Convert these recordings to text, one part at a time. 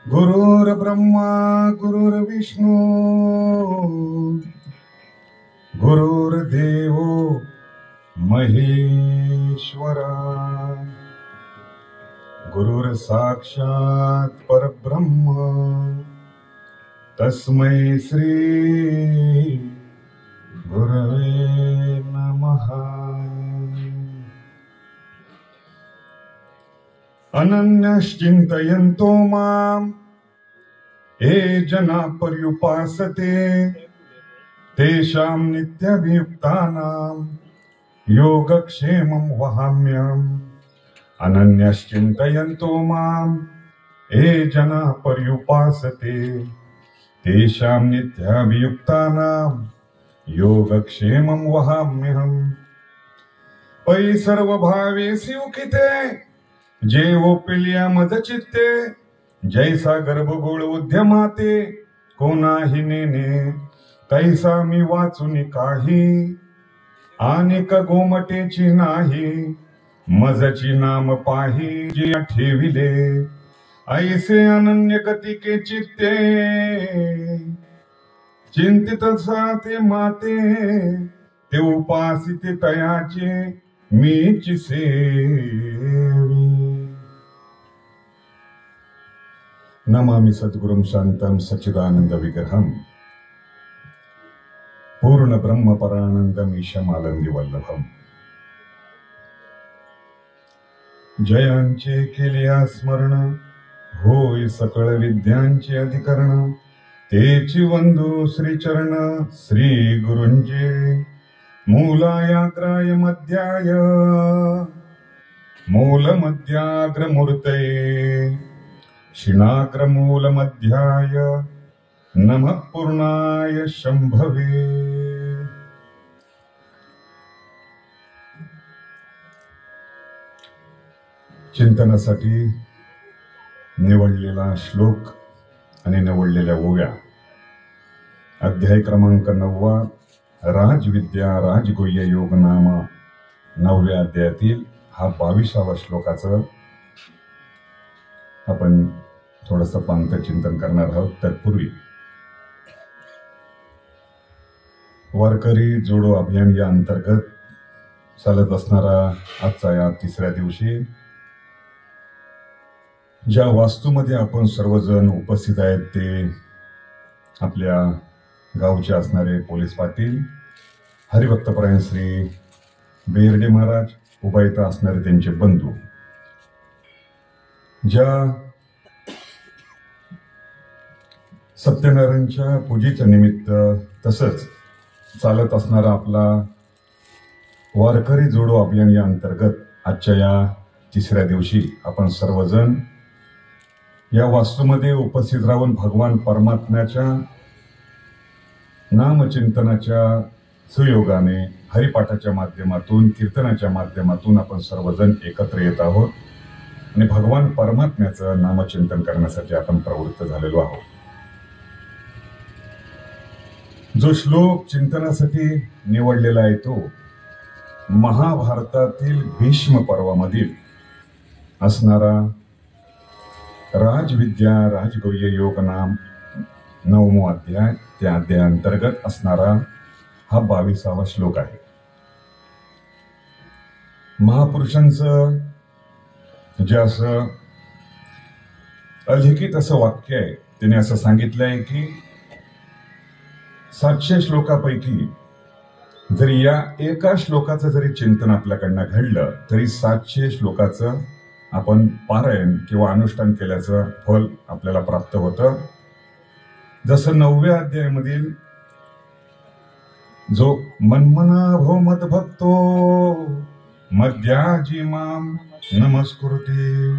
गुरुर्ब्रह्मा गुरुर्विष्णू गुरुर्देव महेश्वरा गुरुर्साक्षात् परब्रह्म तस्मै श्री गुरवे नमः। अनन्यश्चिन्तयन्तो माम् ये जना पर्युपासते तेषां नित्यभियुक्तानां योगक्षेमं वहाम्यहम्। अनन्यश्चिन्तयन्तो माम् ये जना पर्युपासते तेषां नित्यभियुक्तानां योगक्षेमं वहाम्यहम्। पै सर्वभावेषु उकिते जे ओपिल्या मज चित्ते जैसा गर्भगोळ उद्यमाते कोणाही नेने तैसा मी वाचुनी काही अनेक गोमटेची नाही मजची नाम पाही जे ठेविले ऐसे अनन्य गतिके चित्ते चिंतित ते माते ते उपासिते तयाचे मीच सेवी। नमामि सद्गुरुं शांतं सच्चिदानंद विग्रहं पूर्ण ब्रह्म परानंदम ईशमानंदी वल्लभम। जयांचे केले स्मरण होय सकळ विद्यांचे अधिकरण तेची वंदू श्रीचरण श्री गुरुंचे मूलायाग्राय मध्याय मूल मध्याग्र मूर्तये शिनाग्र मूल मध्याय नमः पूर्णाय शंभवे। चिंतनासाठी निवडलेला श्लोक आणि निवडलेल्या ओव्या अध्याय क्रमांक 9 राजविद्या राजगुह्य योग नाम 9व्या अध्यायातील हा 22वा श्लोकाचं आपण थोडस पांत चिंतन करणार आहोत। तत्पूर्वी वारकरी जोडो अभियान या अंतर्गत चालत असणारा आजचा या 3ऱ्या दिवशी ज्या वास्तूमध्ये आपण सर्वजण उपस्थित आहेत ते आपल्या गावचे असणारे पोलीस पाटील हरिभक्तपरायण श्री बेर्डे महाराज उभा इथं असणारे त्यांचे बंधू ज्या सत्यनारायणच्या पूजेच्या निमित्त तसंच चालत असणारा आपला वारकरी जोडो अभियान या अंतर्गत आजच्या या 3ऱ्या दिवशी आपण सर्वजण या वास्तूमध्ये उपस्थित राहून भगवान परमात्म्याच्या नामचिंतनाच्या सुयोगाने हरिपाठाच्या माध्यमातून कीर्तनाच्या माध्यमातून आपण सर्वजण एकत्र येत आहोत आणि भगवान परमात्म्याचं नामचिंतन करण्यासाठी आपण प्रवृत्त झालेलो आहोत। जो श्लोक चिंतनासाठी निवडलेला आहे तो महाभारतातील भीष्म पर्वामधील असणारा राजविद्या राजगुह्य योग नाम 9वा अध्याय त्या अध्यायांतर्गत असणारा हा 22वा श्लोक आहे। महापुरुषांचं जे असं अलिखित असं वाक्य आहे त्याने असं सांगितलंय की 700 श्लोकापैकी जरी या एका श्लोकाचं जरी चिंतन आपल्याकडनं घडलं तरी 700 श्लोकाचं आपण पारायण किंवा अनुष्ठान केल्याचं फल आपल्याला प्राप्त होतं। जसं 9व्या अध्यायामधील जो मन्मना भो मद्भक्तो मध्याजी माम नमस्कुरुते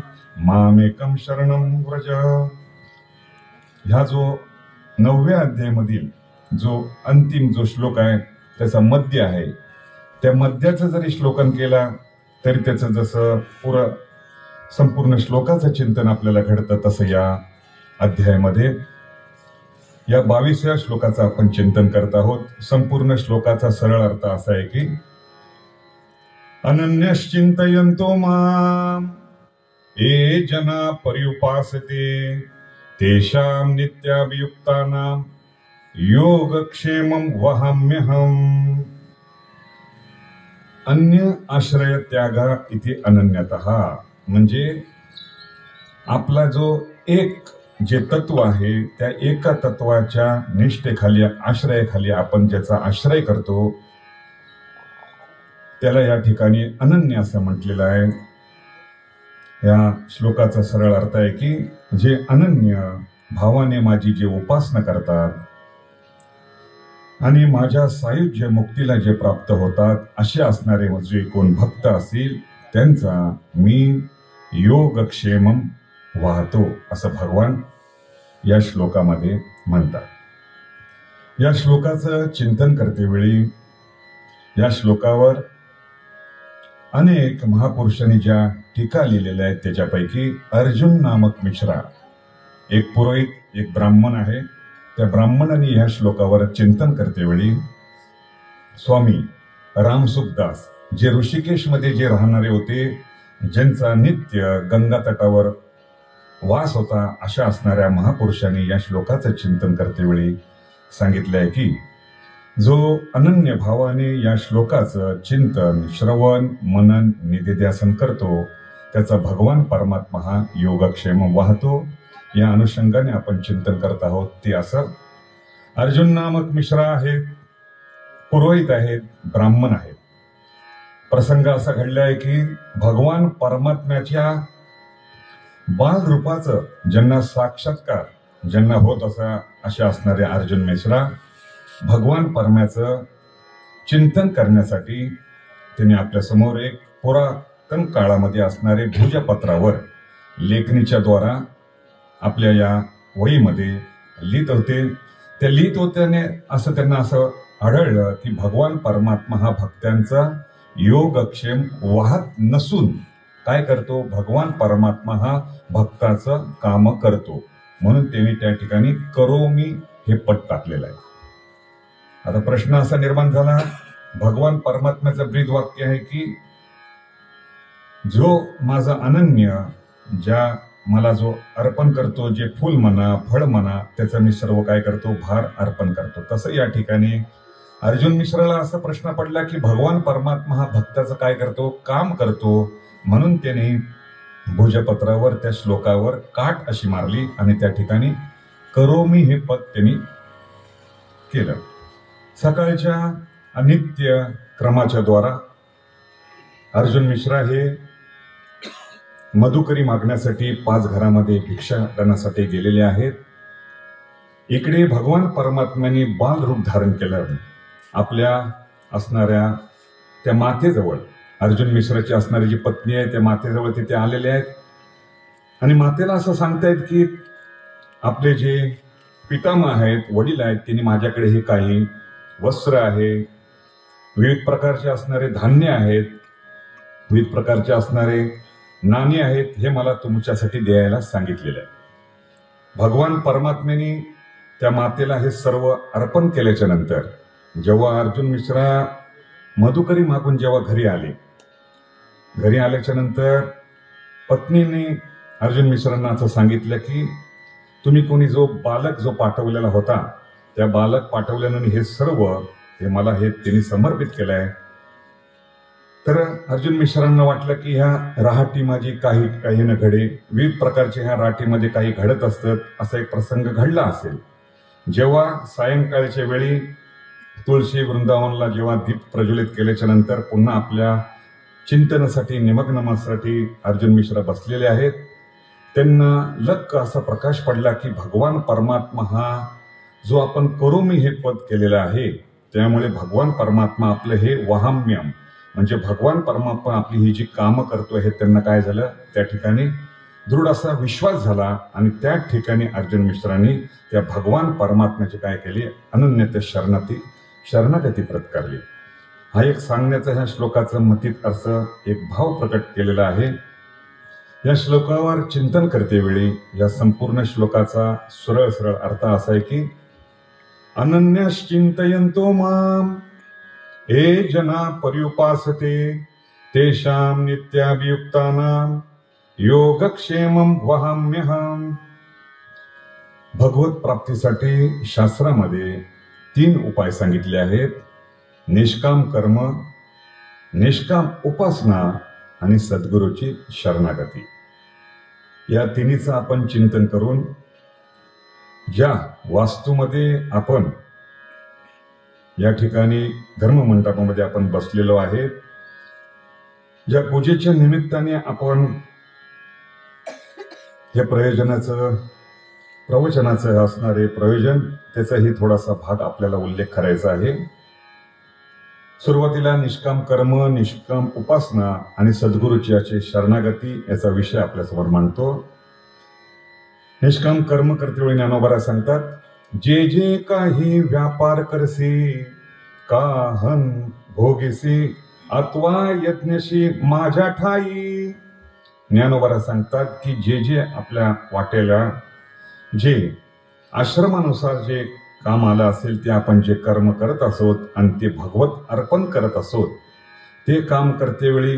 मामेकम शरणम व्रज ह्या जो 9व्या अध्यायामधील जो अंतिम जो श्लोक आहे त्याचा मध्य आहे त्या मध्याचं जरी श्लोकन केला तरी त्याचं जसं संपूर्ण श्लोकाचं चिंतन आपल्याला घडतं तसं या अध्यायामध्ये या 22व्या श्लोकाचं आपण चिंतन करत आहोत। संपूर्ण श्लोकाचा सरळ अर्थ असा आहे की अनन्यश्चिंतयन्तो माम ये जना पर्युपासते तेषां नित्याभियुक्तानां योगक्षेमं वहाम्यहम्। अन्य आश्रय त्यागा इति अनन्यतः, म्हणजे आपला जो एक जे तत्व आहे त्या एका तत्वाच्या निष्ठेखाली आश्रयाखाली आपण ज्याचा आश्रय करतो त्याला या ठिकाणी अनन्य असं म्हटलेलं आहे। या श्लोकाचा सरळ अर्थ आहे की जे अनन्य भावाने माझी जे उपासना करतात आणि माझ्या सायुज्य मुक्तीला जे प्राप्त होतात असे असणारे जे कोण भक्त असतील त्यांचा मी योगक्षेमम वाहतो असं भगवान या श्लोकामध्ये म्हणतात। या श्लोकाचं चिंतन करतेवेळी या श्लोकावर अनेक महापुरुषांनी ज्या टीका लिहिलेल्या आहेत त्याच्यापैकी अर्जुन नामक मिश्रा, एक पुरोहित एक ब्राह्मण आहे, त्या ब्राह्मणाने या श्लोकावर चिंतन करतेवेळी स्वामी रामसुखदास जे ऋषिकेशमध्ये जे राहणारे होते, ज्यांचा नित्य गंगा तटावर वास होता, अशा असणाऱ्या महापुरुषांनी या श्लोकाचं चिंतन करतेवेळी सांगितले आहे की जो अनन्य भावाने या श्लोकाचं चिंतन श्रवण मनन निधिध्यासन करतो त्याचा भगवान परमात्मा हा योगक्षेम वाहतो। या अनुषंगाने आपण चिंतन करत आहोत ते असं अर्जुन नामक मिश्रा आहेत, पुरोहित आहेत, ब्राह्मण आहेत। प्रसंग असा घडला आहे की भगवान परमात्म्याच्या बाल रूपाचं ज्यांना साक्षात्कार ज्यांना होत अशा असणारे अर्जुन मिश्रा भगवान परमाचं चिंतन करण्यासाठी त्यांनी आपल्या समोर एक पुरातन काळामध्ये असणारे भुजपत्रावर लेखणीच्या द्वारा आपल्या या वहीमध्ये लिहित होते। त्या लिहित होत्याने असं त्यांना असं आढळलं की भगवान परमात्मा हा भक्तांचा योगक्षेम वाहत नसून काय करतो, भगवान परमात्मा हा भक्ताचं काम करतो, म्हणून त्यांनी त्या ठिकाणी करोमी हे पद टाकलेलं आहे। आता प्रश्न असा निर्माण झाला, भगवान परमात्म्याचं ब्रीद वाक्य आहे की जो माझा अनन्य ज्या मला जो अर्पण करतो, जे फूल म्हणा फळ म्हणा त्याचा मी सर्व काय करतो भार अर्पण करतो। तसं या ठिकाणी अर्जुन मिश्राला असा प्रश्न पडला की भगवान परमात्मा हा भक्ताचं काय करतो, काम करतो, म्हणून त्याने भुजपत्रावर त्या श्लोकावर काट अशी मारली आणि त्या ठिकाणी करोमी हे पद त्यांनी केलं। सकाळच्या अनित्य क्रमाच्या द्वारा अर्जुन मिश्रा हे मधुकरी मागण्यासाठी 5 घरामध्ये भिक्षाटनासाठी गेलेले आहेत। इकडे भगवान परमात्म्याने बाल रूप धारण केलं, आपल्या असणाऱ्या त्या मातेजवळ अर्जुन मिश्राची असणारी जी पत्नी आहे त्या मातेजवळ तिथे आलेले आहेत आणि मातेला असं सांगतायत की आपले जे पितामह आहेत, वडील आहेत, त्यांनी माझ्याकडे हे काही वस्त्र आहे, विविध प्रकारचे असणारे धान्य आहेत, विविध प्रकारचे असणारे नाणी आहेत, हे मला तुमच्यासाठी द्यायला सांगितलेले आहे। भगवान परमात्म्याने त्या मातेला हे सर्व अर्पण केल्याच्या नंतर जेव्हा अर्जुन मिश्रा मधुकरी मागून जेव्हा घरी आल्याच्या नंतर पत्नीने अर्जुन मिश्रांना असं सांगितलं की तुम्ही कोणी जो बालक जो पाठवलेला होता त्या बालक पाठवल्याने हे सर्व हे मला हे त्यांनी समर्पित केलंय। तर अर्जुन मिश्रांना वाटलं की ह्या राहाटी माझी काही न घडे, विविध प्रकारचे ह्या राहाटीमध्ये काही घडत असतात, असा एक प्रसंग घडला असेल। जेव्हा सायंकाळच्या वेळी तुळशी वृंदावनला जेव्हा दीप प्रज्वलित केल्याच्या नंतर पुन्हा आपल्या चिंतनासाठी निमग्नासाठी अर्जुन मिश्रा बसलेले आहेत, त्यांना लक्क असा प्रकाश पडला की भगवान परमात्मा हा जो आपण करोमी हे पद केलेलं आहे त्यामुळे भगवान परमात्मा आपलं हे वहाम्यम म्हणजे भगवान परमात्मा आपली ही जी कामं करतो हे त्यांना काय झालं, त्या ठिकाणी दृढ असा विश्वास झाला आणि त्या ठिकाणी अर्जुन मिश्रांनी त्या भगवान परमात्म्याची काय केली, अनन्यते शरणागती पत्करली। हा एक सांगण्याचा ह्या श्लोकाचं मतीत असं एक भाव प्रकट केलेला आहे। या श्लोकावर चिंतन करतेवेळी या संपूर्ण श्लोकाचा सरळ अर्थ असा आहे की अनन्यश्चिंतयन्तो माम ये जना पर्युपासते तेषां नित्याभियुक्तानां योगक्षेमं वहाम्यहम्। भगवत प्राप्तीसाठी शास्त्रामध्ये 3 उपाय सांगितले आहेत: निष्काम कर्म, निष्काम उपासना आणि सद्गुरूची शरणागती. या तिन्हीचं आपण चिंतन करून ज्या वास्तूमध्ये आपण या ठिकाणी धर्ममंडपामध्ये आपण बसलेलो आहे, ज्या पूजेच्या निमित्ताने आपण हे प्रवचनाचं असणारे प्रयोजन, त्याचाही थोडासा भाग आपल्याला उल्लेख करायचा आहे. सुरुवातीला निष्काम कर्म, निष्काम उपासना आणि सद्गुरूची शरणागती याचा विषय आपल्यासमोर मांडतो. निष्काम कर्म करते वेळी ज्ञानोबा सांगतात, जे जे काही व्यापार करसी काहन भोगीसी अथवा यज्ञशी माझ्या ठाई. ज्ञानोबा सांगतात की जे जे आपल्या वाटेला जे आश्रमानुसार जे काम आलं असेल, ते आपण जे कर्म करत असोत आणि ते भगवत अर्पण करत असोत, ते काम करतेवेळी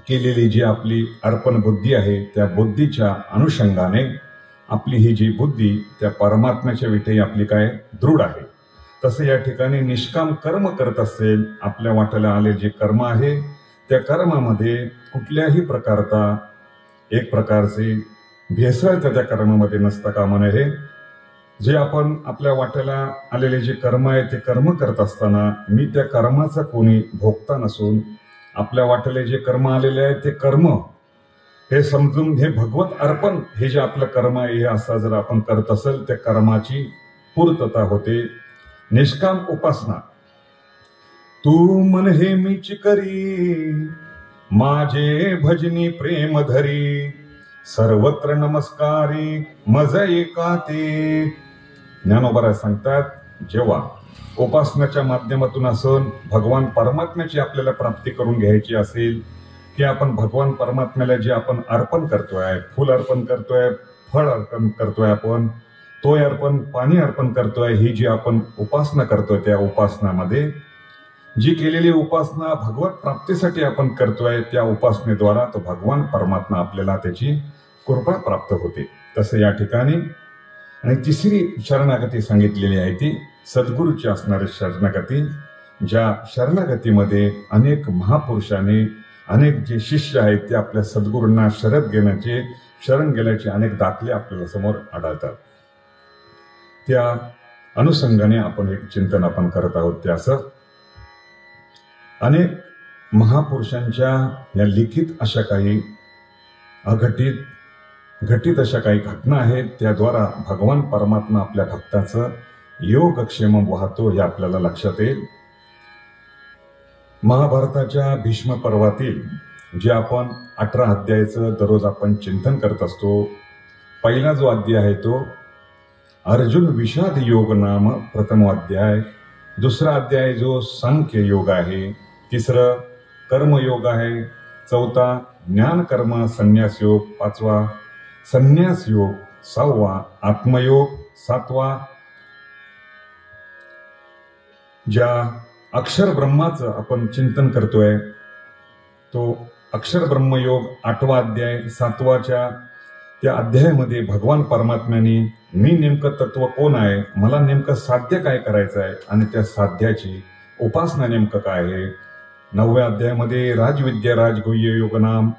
केलेली जी आपली अर्पण बुद्धी आहे, त्या बुद्धीच्या अनुषंगाने आपली ही जी बुद्धी त्या परमात्म्याच्या विषयी आपली काय दृढ आहे. तसं या ठिकाणी निष्काम कर्म करत असेल, आपल्या वाट्याला आले जे कर्म आहे, त्या कर्मामध्ये कुठल्याही प्रकारचा एक प्रकारचे भेसळ त्या कर्मामध्ये नसता कामा नये. जे आपण आपल्या वाट्याला आलेले जे कर्म आहे, ते कर्म करत असताना मी त्या कर्माचा कोणी भोगता नसून, आपल्या वाट्याला जे कर्म आलेले आहे ते कर्म हे समजून हे भगवत अर्पण हे जे आपलं कर्म आहे, हे असं जर आपण करत असेल, त्या कर्माची पूर्तता होते. निष्काम उपासना, तू मन हे मीच करी माझे भजनी प्रेम धरी सर्वत्र नमस्कारी मज एका ते. ज्ञानोबा सांगतात, जेव्हा उपासनाच्या माध्यमातून असून भगवान परमात्म्याची आपल्याला प्राप्ती करून घ्यायची असेल, की आपण भगवान परमात्म्याला जे आपण अर्पण करतोय, फूल अर्पण करतोय, फळ अर्पण करतोय, आपण तो अर्पण पाणी अर्पण करतोय, ही जी आपण उपासना करतोय, त्या उपासनामध्ये जी केलेली उपासना भगवत प्राप्तीसाठी आपण करतोय, त्या उपासनेद्वारा तो भगवान परमात्मा आपल्याला त्याची कृपा प्राप्त होते. तसं या ठिकाणी आणि तिसरी शरणागती सांगितलेली आहे ती सद्गुरूची असणारी शरणागती. ज्या शरणागतीमध्ये अनेक महापुरुषांनी, अनेक जे शिष्य आहेत, ते आपल्या सद्गुरूंना शरण गेल्याचे अनेक दाखले आपल्याला समोर आढळतात. त्या अनुषंगाने आपण एक चिंतन आपण करत आहोत. ते असं अनेक महापुरुषांच्या या लिखित अशा काही घटित अशा काही घटना आहेत, त्याद्वारा भगवान परमात्मा आपल्या भक्ताचं योगक्षेम वाहतो, हे आपल्याला लक्षात येईल. महाभारताच्या भीष्म पर्वातील जे आपण 18 अध्यायाचं दररोज आपण चिंतन करत असतो, पहिला जो अध्याय आहे तो अर्जुन विषाद योग नाम प्रथम अध्याय, दुसरा अध्याय जो सांख्य योग आहे, तिसरं कर्मयोग आहे, चौथा ज्ञान कर्म संन्यास योग, पाचवा संन्यास योग, सहावा आत्मयोग, सातवा ज्या अक्षर ब्रह्माचं आपण चिंतन करतोय तो अक्षर ब्रह्मयोग, 8वा अध्याय. 7व्या त्या अध्यायामध्ये भगवान परमात्म्याने मी नेमकं तत्व कोण आहे, मला नेमकं साध्य काय करायचं आहे आणि त्या साध्याची उपासना नेमकं काय आहे. 9व्या अध्यायामध्ये राजविद्या राजगुह्य योग नाम,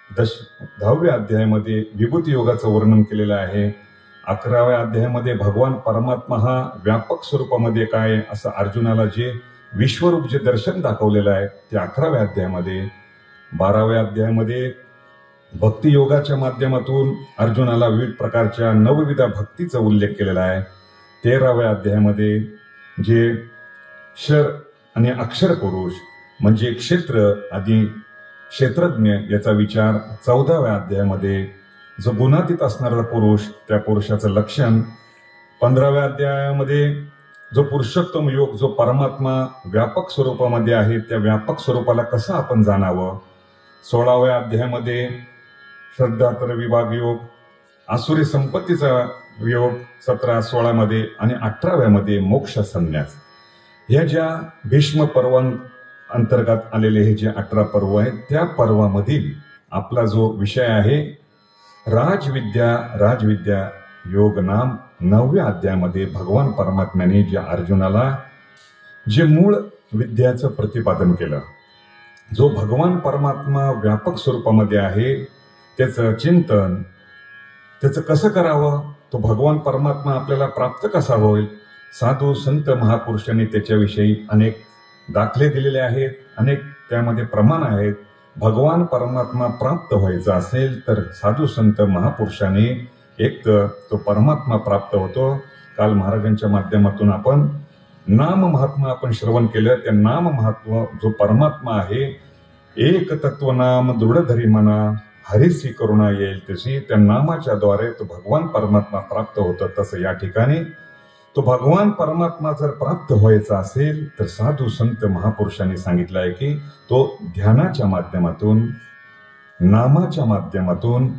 10व्या अध्यायामध्ये विभूती योगाचं वर्णन केलेलं आहे. 11व्या अध्यायामध्ये भगवान परमात्मा हा व्यापक स्वरूपामध्ये काय असं अर्जुनाला जे विश्वरूप जे दर्शन दाखवलेलं आहे ते 11व्या अध्यायामध्ये. 12व्या अध्यायामध्ये भक्ती योगाच्या माध्यमातून अर्जुनाला विविध प्रकारच्या नवविधा भक्तीचा उल्लेख केलेला आहे. 13व्या अध्यायामध्ये जे क्षर आणि अक्षर पुरुष म्हणजे क्षेत्र आदी क्षेत्रज्ञ याचा विचार. 14व्या अध्यायामध्ये जो गुणातीत असणारा पुरुष, त्या पुरुषाचं लक्षण. 15व्या अध्यायामध्ये जो पुरुषोत्तम योग, जो परमात्मा व्यापक स्वरूपामध्ये आहे, त्या व्यापक स्वरूपाला कसं आपण जाणावं. 16व्या अध्यायामध्ये श्रद्धातर विभाग योग, आसुरी संपत्तीचा योग 17-16 मध्ये आणि 18व्यामध्ये मोक्ष संन्यास. ह्या ज्या भीष्म पर्वां अंतर्गत आलेले हे जे 18 पर्व आहेत, त्या पर्वामधील आपला जो विषय आहे राजविद्या योग नाम 9व्या अध्यायामध्ये भगवान परमात्म्याने जे अर्जुनाला जे मूळ विद्याचं प्रतिपादन केलं, जो भगवान परमात्मा व्यापक स्वरूपामध्ये आहे त्याचं चिंतन, त्याचं कसं करावं, तो भगवान परमात्मा आपल्याला प्राप्त कसा होईल, साधू संत महापुरुषांनी त्याच्याविषयी अनेक दाखले दिलेले आहेत, अनेक त्यामध्ये प्रमाण आहेत. भगवान परमात्मा प्राप्त व्हायचा असेल तर साधू संत महापुरुषांनी एक तर तो परमात्मा प्राप्त होतो. काल महाराजांच्या माध्यमातून आपण नाम महात्मा आपण श्रवण केलं. त्या नाम महात्मा जो परमात्मा आहे, एक तत्व नाम दृढ धरी म्हणा, हरिसी करुणा येईल तशी, त्या नामाच्या द्वारे तो भगवान परमात्मा प्राप्त होतो. तसं या ठिकाणी तो भगवान परमात्मा जर प्राप्त व्हायचा असेल तर साधू संत महापुरुषांनी सांगितलं आहे की तो ध्यानाच्या माध्यमातून, नामाच्या माध्यमातून,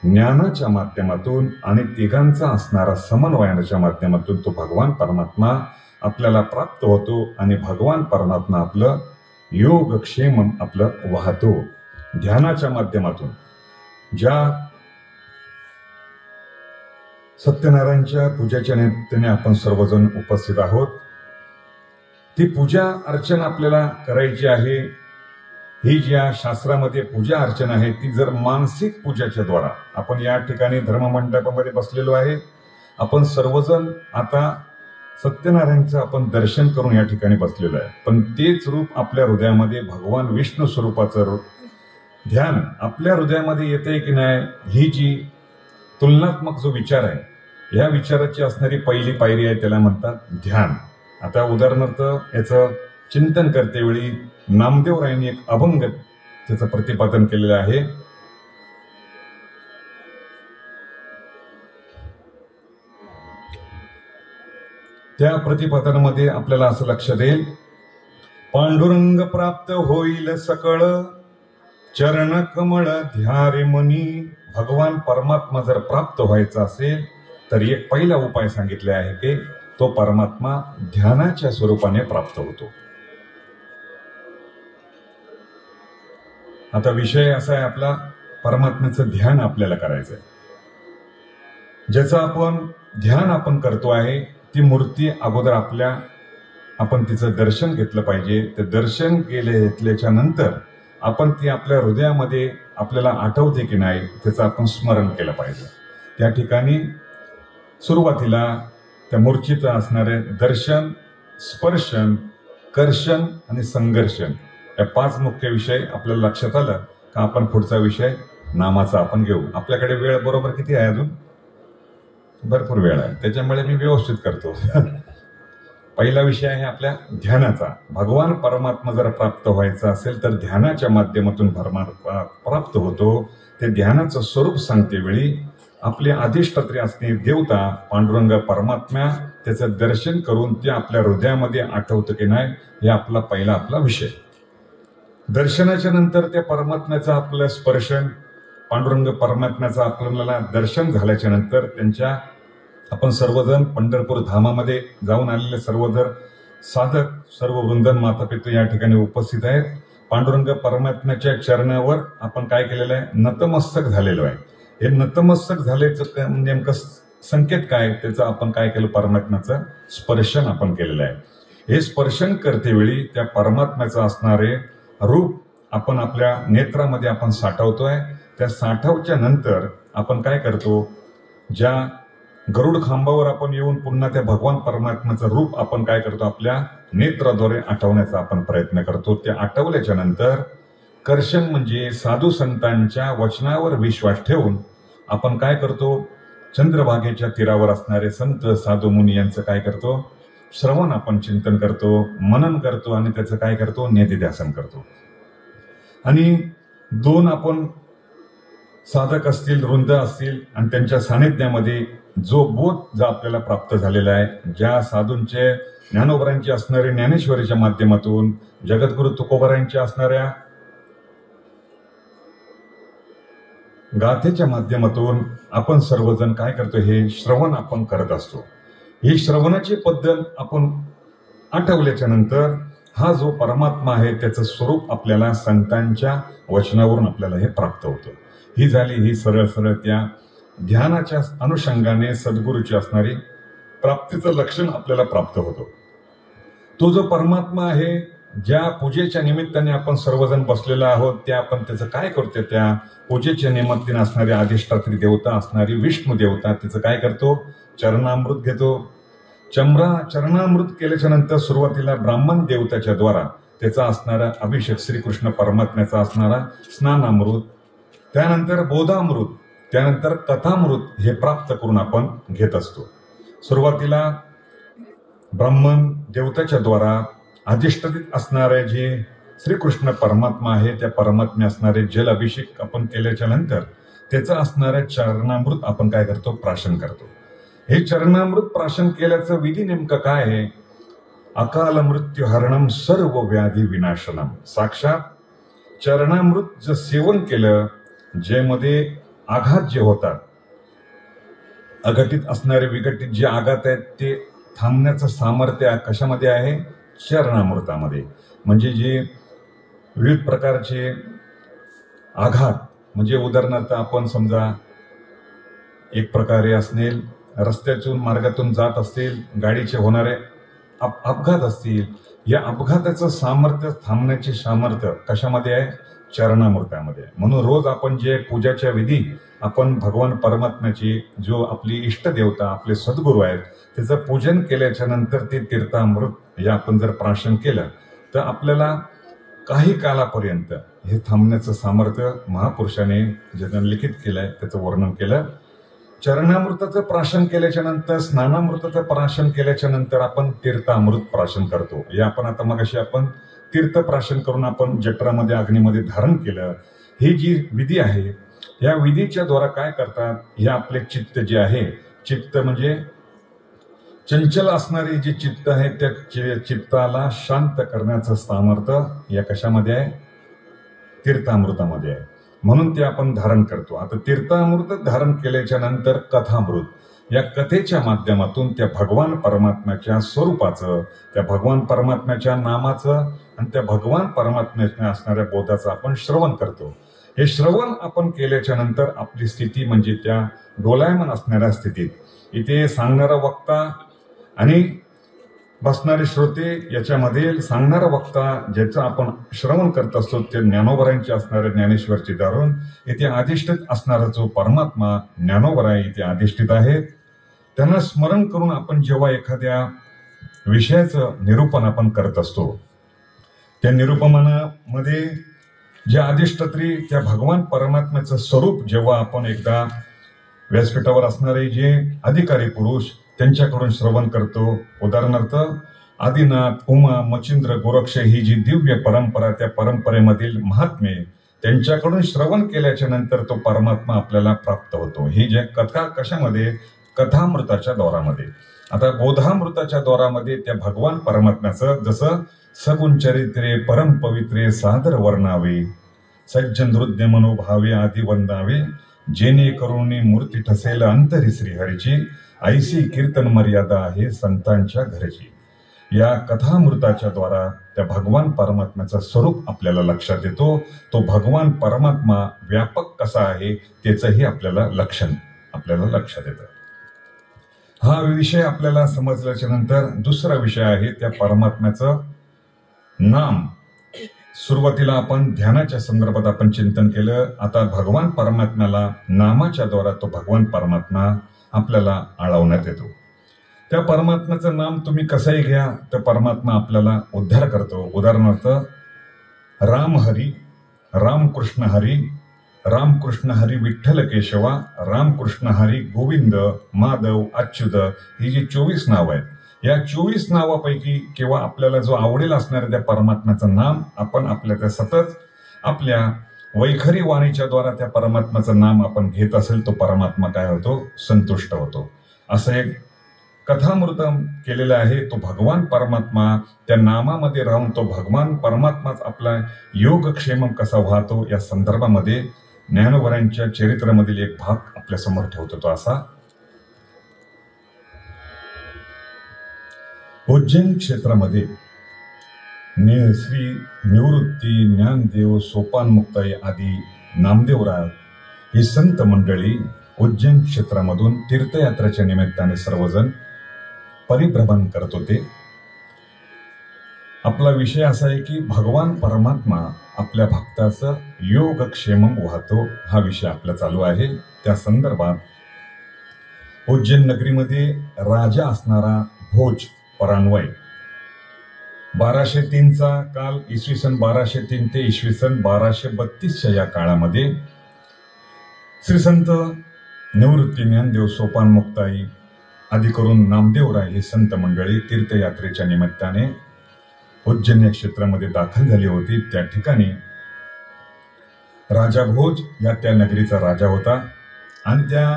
ज्ञानाच्या माध्यमातून आणि तिघांचा असणारा समन्वयाच्या माध्यमातून तो भगवान परमात्मा आपल्याला प्राप्त होतो आणि भगवान परमात्मा आपलं योगक्षेम आपलं वाहतो ध्यानाच्या माध्यमातून. ज्या सत्यनारायणच्या पूजेच्या निमित्ताने आपण सर्वजण उपस्थित आहोत, ती पूजा अर्चना आपल्याला करायची आहे. ही ज्या शास्त्रामध्ये पूजा अर्चना आहे ती जर मानसिक पूजाच्या द्वारा, आपण या ठिकाणी धर्ममंडपामध्ये बसलेलो आहे, आपण सर्वजण आता सत्यनारायणचं आपण दर्शन करून या ठिकाणी बसलेलो आहे, पण तेच रूप आपल्या हृदयामध्ये भगवान विष्णू स्वरूपाचं रूप ध्यान आपल्या हृदयामध्ये येते की नाही, ही जी तुलनात्मक जो विचार आहे, या विचाराची असणारी पहिली पायरी आहे, त्याला म्हणतात ध्यान. आता उदाहरणार्थ याचं चिंतन करते वेळी नामदेवरायांनी एक अभंग त्याचं प्रतिपादन केलेलं आहे. त्या प्रतिपादनामध्ये आपल्याला असं लक्षात येईल, पांडुरंग प्राप्त होईल सकळ, चरण कमळ ध्यारे मनी. भगवान परमात्मा जर प्राप्त व्हायचा असेल तर एक पहिला उपाय सांगितले आहे की तो परमात्मा ध्यानाच्या स्वरूपाने प्राप्त होतो. आता विषय असा आहे आपला, परमात्म्याचं ध्यान आपल्याला करायचं आहे. ज्याचं आपण ध्यान आपण करतो आहे ती मूर्ती अगोदर आपण तिचं दर्शन घेतलं पाहिजे. ते दर्शन घेतल्याच्या नंतर आपण ती आपल्या हृदयामध्ये आपल्याला आठवते की नाही त्याचं आपण स्मरण केलं पाहिजे. त्या ठिकाणी सुरुवातीला त्या मूर्तीचं असणारे दर्शन, स्पर्शन, कर्षण आणि संघर्षण, या 5 मुख्य विषय आपल्याला लक्षात आलं का आपण पुढचा विषय नामाचा आपण घेऊ. आपल्याकडे वेळ बरोबर किती आहे, अजून भरपूर वेळ आहे, त्याच्यामुळे मी व्यवस्थित करतो. पहिला विषय आहे आपल्या ध्यानाचा. भगवान परमात्मा जर प्राप्त व्हायचा असेल तर ध्यानाच्या माध्यमातून प्राप्त होतो. ते ध्यानाचं स्वरूप सांगते वेळी आपले अधिष्ठात्री असणे देवता पांडुरंग परमात्मा त्याचं दर्शन करून ते आपल्या हृदयामध्ये आठवतं की नाही, हे आपला पहिला विषय. दर्शनाच्या नंतर त्या परमात्म्याचा आपलं स्पर्शन, पांडुरंग परमात्म्याचं आपल्याला दर्शन झाल्याच्या नंतर त्यांच्या आपण सर्वजण पंढरपूर धामामध्ये जाऊन आलेले सर्वजण साधक, सर्व वृंदन माता पितृ या ठिकाणी उपस्थित आहेत. पांडुरंग परमात्म्याच्या चरणावर आपण काय केलेलं आहे, नतमस्तक झालेलो आहे. हे नतमस्तक झाल्याचं नेमकं संकेत काय, त्याचं आपण काय केलं, परमात्म्याचं स्पर्शन आपण केलेलं आहे. हे स्पर्शन करते वेळी त्या परमात्म्याचं असणारे रूप आपण आपल्या नेत्रामध्ये आपण साठवतोय. त्या साठवच्या नंतर आपण काय करतो, ज्या गरुड खांबावर आपण येऊन पुन्हा त्या भगवान परमात्म्याचं रूप आपण काय करतो, आपल्या नेत्राद्वारे आठवण्याचा आपण प्रयत्न करतो. ते आठवल्याच्या नंतर कर्षण म्हणजे साधू संतांच्या वचनावर विश्वास ठेवून आपण काय करतो, चंद्रभागेच्या तीरावर असणारे संत साधू मुनी यांचं काय करतो, श्रवण आपण चिंतन करतो, मनन करतो आणि त्याचं काय करतो, निधिध्यासन करतो. आणि 2 आपण साधक असतील, वृंद असतील आणि त्यांच्या सानिध्यामध्ये जो बोध आपल्याला प्राप्त झालेला आहे, ज्या साधूंचे ज्ञानोबरांची असणारे ज्ञानेश्वरीच्या माध्यमातून, जगद्गुरु तुकोबरांच्या असणाऱ्या गाथेच्या माध्यमातून आपण सर्वजण काय करतो, हे श्रवण आपण करत असतो. ही श्रवणाची पद्धत आपण आठवल्याच्या नंतर हा जो परमात्मा आहे त्याचं स्वरूप आपल्याला संतांच्या वचनावरून आपल्याला हे प्राप्त होतं. ही झाली ही सरळ सरळ त्या ध्यानाच्या अनुषंगाने सद्गुरूची असणारी प्राप्तीचं लक्षण आपल्याला प्राप्त होतो. तो जो परमात्मा आहे, ज्या पूजेच्या निमित्ताने आपण सर्वजण बसलेलो आहोत, त्या आपण त्याचं काय करतो? त्या पूजेच्या निमित्ताने असणारी अधिष्ठात्री देवता असणारी विष्णू देवता, त्याचं काय करतो? चरणामृत घेतो. चरणामृत केल्याच्या नंतर सुरुवातीला ब्राह्मण देवताच्या द्वारा त्याचा असणारा अभिषेक, श्रीकृष्ण परमात्म्याचा असणारा स्नानामृत, त्यानंतर बोधामृत, त्यानंतर कथामृत हे प्राप्त करून आपण घेत असतो. सुरुवातीला ब्राह्मण देवताच्या द्वारा अधिष्ठित असणारे जे श्रीकृष्ण परमात्मा आहे, त्या परमात्म्या असणारे जल अभिषेक आपण केल्याच्या नंतर त्याचं असणारे चरणामृत आपण काय करतो? प्राशन करतो. हे चरणामृत प्राशन केल्याचं विधी नेमकं काय आहे? अकाल मृत्यू हरणम सर्व व्याधी विनाशनम. साक्षात चरणामृत जर सेवन केलं, ज्यामध्ये आघात जे होतात, अघटित असणारे विघटित जे आघात आहेत, ते थांबण्याचं सामर्थ्य कशामध्ये आहे? चरणामृतामध्ये. म्हणजे जे विविध प्रकारचे आघात, म्हणजे उदाहरणार्थ आपण समजा एक प्रकारे असतील, रस्त्यातून मार्गातून जात असतील, गाडीचे होणारे अपघात असतील, या अपघाताचं सामर्थ्य, थांबण्याचे सामर्थ्य कशामध्ये आहे? चरणामृतामध्ये. म्हणून रोज आपण जे पूजाच्या विधी आपण भगवान परमात्म्याची, जो आपली इष्ट देवता, आपले सद्गुरू आहेत, त्याचं पूजन केल्याच्या नंतर ते तीर्थामृत हे आपण जर प्राशन केलं, तर आपल्याला काही कालापर्यंत हे थांबण्याचं सामर्थ्य महापुरुषाने ज्यानं लिखित केलंय त्याचं वर्णन केलं. चरणामृताचं प्राशन केल्याच्या नंतर, स्नानामृताचं प्राशन केल्याच्या नंतर आपण तीर्थामृत प्राशन करतो. हे आपण आता मगाशी आपण तीर्थ प्राशन करून आपण जठरामध्ये, अग्नीमध्ये धारण केलं. ही जी विधी आहे, या विधीच्या द्वारा काय करतात? हे आपले चित्त जे आहे, चित्त म्हणजे चंचल असणारे जे चित्त आहे, त्या चित्ताला शांत करण्याचं सामर्थ्य या कशामध्ये आहे? तीर्थामृतामध्ये आहे. म्हणून ते आपण धारण करतो. आता तीर्थामृत धारण केल्याच्या नंतर कथामृत, या कथेच्या माध्यमातून त्या भगवान परमात्म्याच्या स्वरूपाचं, त्या भगवान परमात्म्याच्या नामाचं आणि त्या भगवान परमात्म्याच्या असणाऱ्या बोधाचं आपण श्रवण करतो. हे श्रवण आपण केल्याच्या नंतर आपली स्थिती म्हणजे त्या डोलायमान असणाऱ्या स्थितीत, इथे सांगणारा वक्ता आणि बसणारे श्रोते, याच्यामध्ये सांगणारा वक्ता ज्याचं आपण श्रवण करत असतो, ते ज्ञानोबरांचे असणारे ज्ञानेश्वरची दारून, इथे अधिष्ठित असणारा जो परमात्मा ज्ञानोबरा इथे अधिष्ठित आहे, त्यांना स्मरण करून आपण जेव्हा एखाद्या विषयाचं निरूपण आपण करत असतो, त्या निरूपणामध्ये जे अधिष्ठात्री, त्या भगवान परमात्म्याचं स्वरूप जेव्हा आपण एकदा व्यासपीठावर असणारे जे अधिकारी पुरुष त्यांच्याकडून श्रवण करतो, उदाहरणार्थ आदिनाथ, उमा, मच्छिंद्र, गोरक्ष ही जी दिव्य परंपरा, त्या परंपरेमधील महात्मे त्यांच्याकडून श्रवण केल्याच्या नंतर तो परमात्मा आपल्याला प्राप्त होतो. ही जे कथा कशामध्ये? कथामृताच्या द्वारामध्ये. आता बोधामृताच्या द्वारामध्ये त्या भगवान परमात्म्याचं जसं सगुण चरित्रे परम पवित्रे सादर वर्णावे, सज्जन हृदय मनोभावे आदी वंदावे, जेणे करुणी मूर्ती ठसेल अंतरी श्रीहरीची, ऐसी कीर्तन मर्यादा आहे संतांच्या घरची. या कथामृताच्या द्वारा त्या भगवान परमात्म्याचं स्वरूप आपल्याला लक्षात येतो. तो भगवान परमात्मा व्यापक कसा आहे त्याचंही आपल्याला लक्षात येतं. हा विषय आपल्याला समजल्याच्या नंतर दुसरा विषय आहे त्या परमात्म्याचं नाम. सुरुवातीला आपण ध्यानाच्या संदर्भात आपण चिंतन केलं. आता भगवान परमात्म्याला नामाच्या द्वारा तो भगवान परमात्मा आपल्याला आळवण्यात येतो. त्या परमात्म्याचं नाम तुम्ही कसंही घ्या, तर परमात्मा आपल्याला उद्धार करतो. उदाहरणार्थ राम हरी, रामकृष्ण हरी, रामकृष्ण हरी विठ्ठल केशवा, रामकृष्ण हरी गोविंद, माधव, अच्युत, ही जी 24 नाव आहेत, या 24 नावापैकी किंवा आपल्याला जो आवडेल असणाऱ्या त्या परमात्म्याचं नाम आपण आपल्या त्या सतत आपल्या वैखरी वाणीच्या द्वारा त्या परमात्म्याचं नाम आपण घेत असेल, तो परमात्मा काय होतो? संतुष्ट होतो. असं एक कथामृत केलेलं आहे. तो भगवान परमात्मा त्या नामामध्ये राहून तो भगवान परमात्माच आपला योगक्षेम कसा वाहतो या संदर्भामध्ये ज्ञानोबरांच्या चरित्रामधील एक भाग आपल्या समोर ठेवतो. तो असा, उज्जैन क्षेत्रामध्ये श्री निवृत्ती, ज्ञानदेव, सोपान मुक्ताई आदी नामदेवराय ही संत मंडळी उज्जैन क्षेत्रामधून तीर्थयात्रेच्या निमित्ताने सर्वजण परिभ्रमण करत होते. आपला विषय असा आहे की भगवान परमात्मा आपल्या भक्ताचं योगक्षेमम वाहतो, हा विषय आपला चालू आहे. त्या संदर्भात उज्जैन नगरीमध्ये राजा असणारा भोज परान्वय 1203चा काल, इसवी सन 1203 ते इसवी सन 1232च्या या काळामध्ये श्री संत निवृत्ती ज्ञानदेव सोपान मुक्ताई आदी करून नामदेवराय हे संत मंडळी तीर्थयात्रेच्या निमित्ताने उज्जैन या क्षेत्रामध्ये दाखल झाली होती. त्या ठिकाणी राजा भोज या त्या नगरीचा राजा होता आणि त्या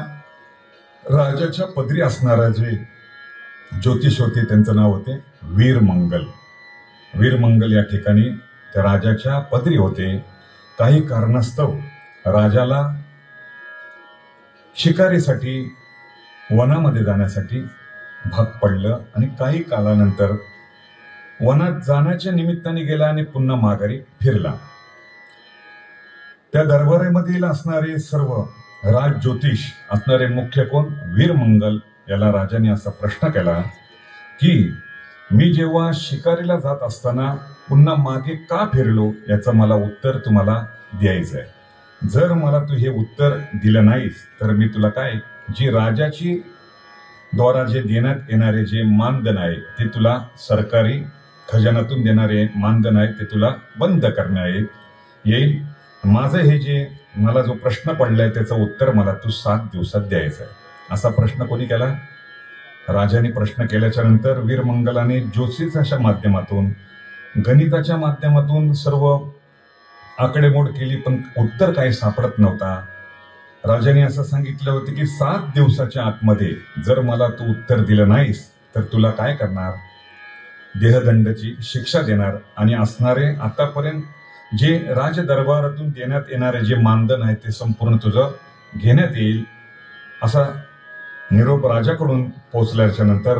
राजाच्या पदरी असणारा जे ज्योतिष होते त्यांचं नाव होते वीरमंगल. वीरमंगल या ठिकाणी त्या राजाच्या पदरी होते. काही कारणास्तव राजाला शिकारीसाठी वनामध्ये जाण्यासाठी भाग पडलं आणि काही कालानंतर वनात जाण्याच्या निमित्ताने गेला आणि पुन्हा माघारी फिरला. त्या दरबारामधील असणारे सर्व राज ज्योतिष असणारे मुख्य कोण वीरमंगल याला राजाने असा प्रश्न केला की मी जेव्हा शिकारीला जात असताना पुन्हा मागे का फिरलो याचं मला उत्तर तुम्हाला द्यायचं आहे. जर मला तू हे उत्तर दिलं नाहीस तर मी तुला काय जी राजाची द्वारा जे देण्यात येणारे जे मानधन आहे ते तुला सरकारी खजानातून देणारे मानधन आहे ते तुला बंद करण्यात येईल. माझं हे जे मला जो प्रश्न पडलाय त्याचं उत्तर मला तू 7 दिवसात द्यायचं आहे. असा प्रश्न कोणी केला? राजाने प्रश्न केल्याच्या नंतर वीरमंगलाने ज्योतिषाच्या माध्यमातून गणिताच्या माध्यमातून सर्व आकडेमोड केली पण उत्तर काही सापडत नव्हता. राजाने असं सांगितलं होतं की 7 दिवसाच्या आतमध्ये जर मला तू उत्तर दिलं नाहीस तर तुला काय करणार, देहदंडाची शिक्षा देणार आणि असणारे आतापर्यंत जे राज दरबारातून देण्यात येणारे जे मानधन आहे ते संपूर्ण तुझं घेण्यात येईल. असा निरोप राजाकडून पोहोचल्याच्या नंतर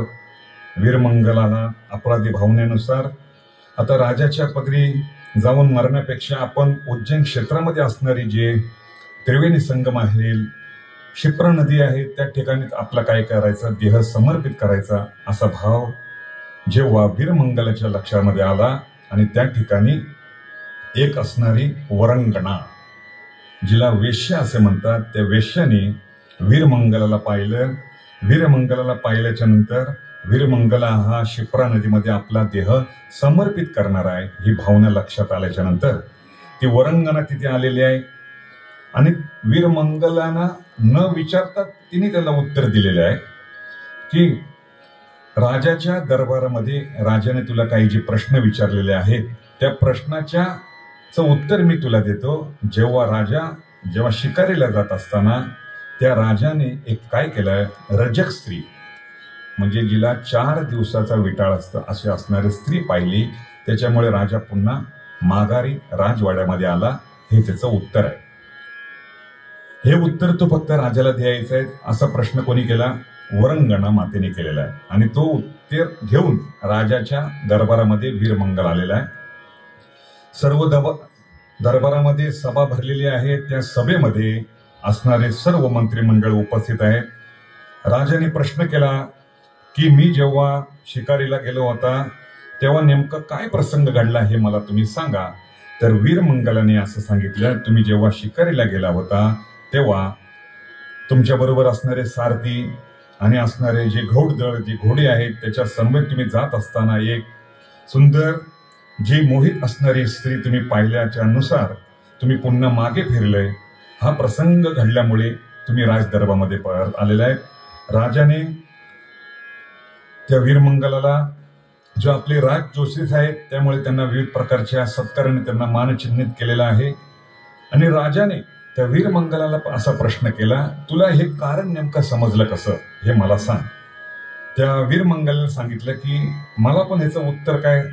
वीरमंगलाला अपराधी भावनेनुसार आता राजाच्या पदरी जाऊन मरण्यापेक्षा आपण उज्जैन क्षेत्रामध्ये असणारी जे त्रिवेणी संगम आहे, क्षिप्रा नदी आहे, त्या ठिकाणी आपला काय करायचं, देह समर्पित करायचा असा भाव जेव्हा वीरमंगलाच्या लक्षामध्ये आला आणि त्या ठिकाणी एक असणारी वरंगणा जिला वेश्या असे म्हणतात त्या वेश्याने वीरमंगलाला पाहिलं. वीरमंगलाला पाहिल्याच्या नंतर वीरमंगला हा क्षिप्रा नदीमध्ये आपला देह समर्पित करणार आहे ही भावना लक्षात आल्याच्या नंतर ती वरंगणा तिथे आलेली आहे आणि वीरमंगलांना न विचारता तिने त्याला उत्तर दिलेले आहे की राजाच्या दरबारामध्ये राजाने तुला काही जे प्रश्न विचारलेले आहेत त्या प्रश्नाच्या उत्तर मी तुला देतो. जेव्हा शिकारीला जात असताना त्या राजाने एक काय केलंय, रजक स्त्री म्हणजे जिला 4 दिवसाचा विटाळ असतं अशी असणारी स्त्री पाहिली. त्याच्यामुळे राजा पुन्हा माघारी राजवाड्यामध्ये आला. हे त्याचं उत्तर आहे. हे उत्तर तो फक्त राजाला द्यायचं आहे असा प्रश्न कोणी केला? वरंगणा मातेने केलेला आहे आणि तो उत्तर घेऊन राजाच्या दरबारामध्ये वीरमंगल आलेला आहे. सर्व दरबारामध्ये सभा भरलेली आहे. त्या सभेमध्ये असणारे सर्व मंत्रिमंडळ उपस्थित आहेत. राजाने प्रश्न केला की मी जेव्हा शिकारीला गेलो होता तेव्हा नेमकं काय प्रसंग घडला हे मला तुम्ही सांगा. तर वीरमंगलाने असं सांगितलं, तुम्ही जेव्हा शिकारीला गेला होता तेव्हा तुमच्या बरोबर असणारे सारथी आणि असणारे जे घोडदळ जी घोडे आहेत त्याच्या समवेत तुम्ही जात असताना एक सुंदर जी मोहित असणारी स्त्री तुम्ही पाहिल्याच्या नुसार तुम्ही पुन्हा मागे फिरले. हा प्रसंग घडल्यामुळे तुम्ही राजदरबारामध्ये परत आलेला आहे. राजाने त्या वीरमंगलाला जो आपले राज ज्योतिष आहेत त्यामुळे त्यांना विविध प्रकारच्या सत्काराने त्यांना मानचिन्हित केलेला आहे आणि राजाने त्या वीरमंगलाला असा प्रश्न केला, तुला हे कारण नेमकं समजलं कसं हे मला सांग. त्या वीरमंगलाला सांगितलं की मला पण ह्याचं उत्तर काय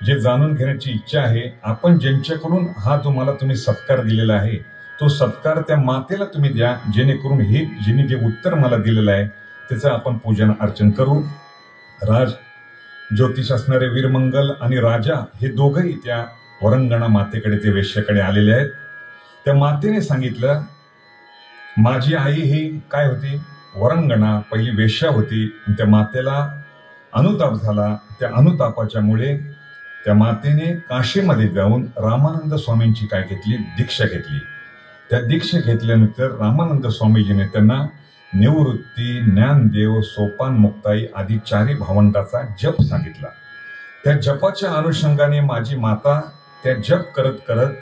जे जाणून घेण्याची इच्छा आहे. आपण ज्यांच्याकडून हा तुम्हाला तुम्ही सत्कार दिलेला आहे तो सत्कार त्या मातेला तुम्ही द्या जेणेकरून हे जिने जे उत्तर मला दिलेलं आहे त्याचं आपण पूजन अर्चन करू. राज ज्योतिष असणारे वीरमंगल आणि राजा हे दोघंही त्या वरंगणा मातेकडे ते वेश्याकडे आलेले आहेत. त्या मातेने सांगितलं माझी आई ही काय होती, वरंगणा, पहिली वेश्या होती. त्या मातेला अनुताप झाला. त्या अनुतापाच्या मुळे त्या मातेने काशीमध्ये जाऊन रामानंद स्वामींची काय घेतली, दीक्षा घेतली. त्या दीक्षा घेतल्यानंतर रामानंद स्वामीजीने त्यांना निवृत्ती, ज्ञानदेव, सोपान मुक्ताई आदी 4 भावंडाचा जप सांगितला. त्या जपाच्या अनुषंगाने माझी माता त्या जप करत करत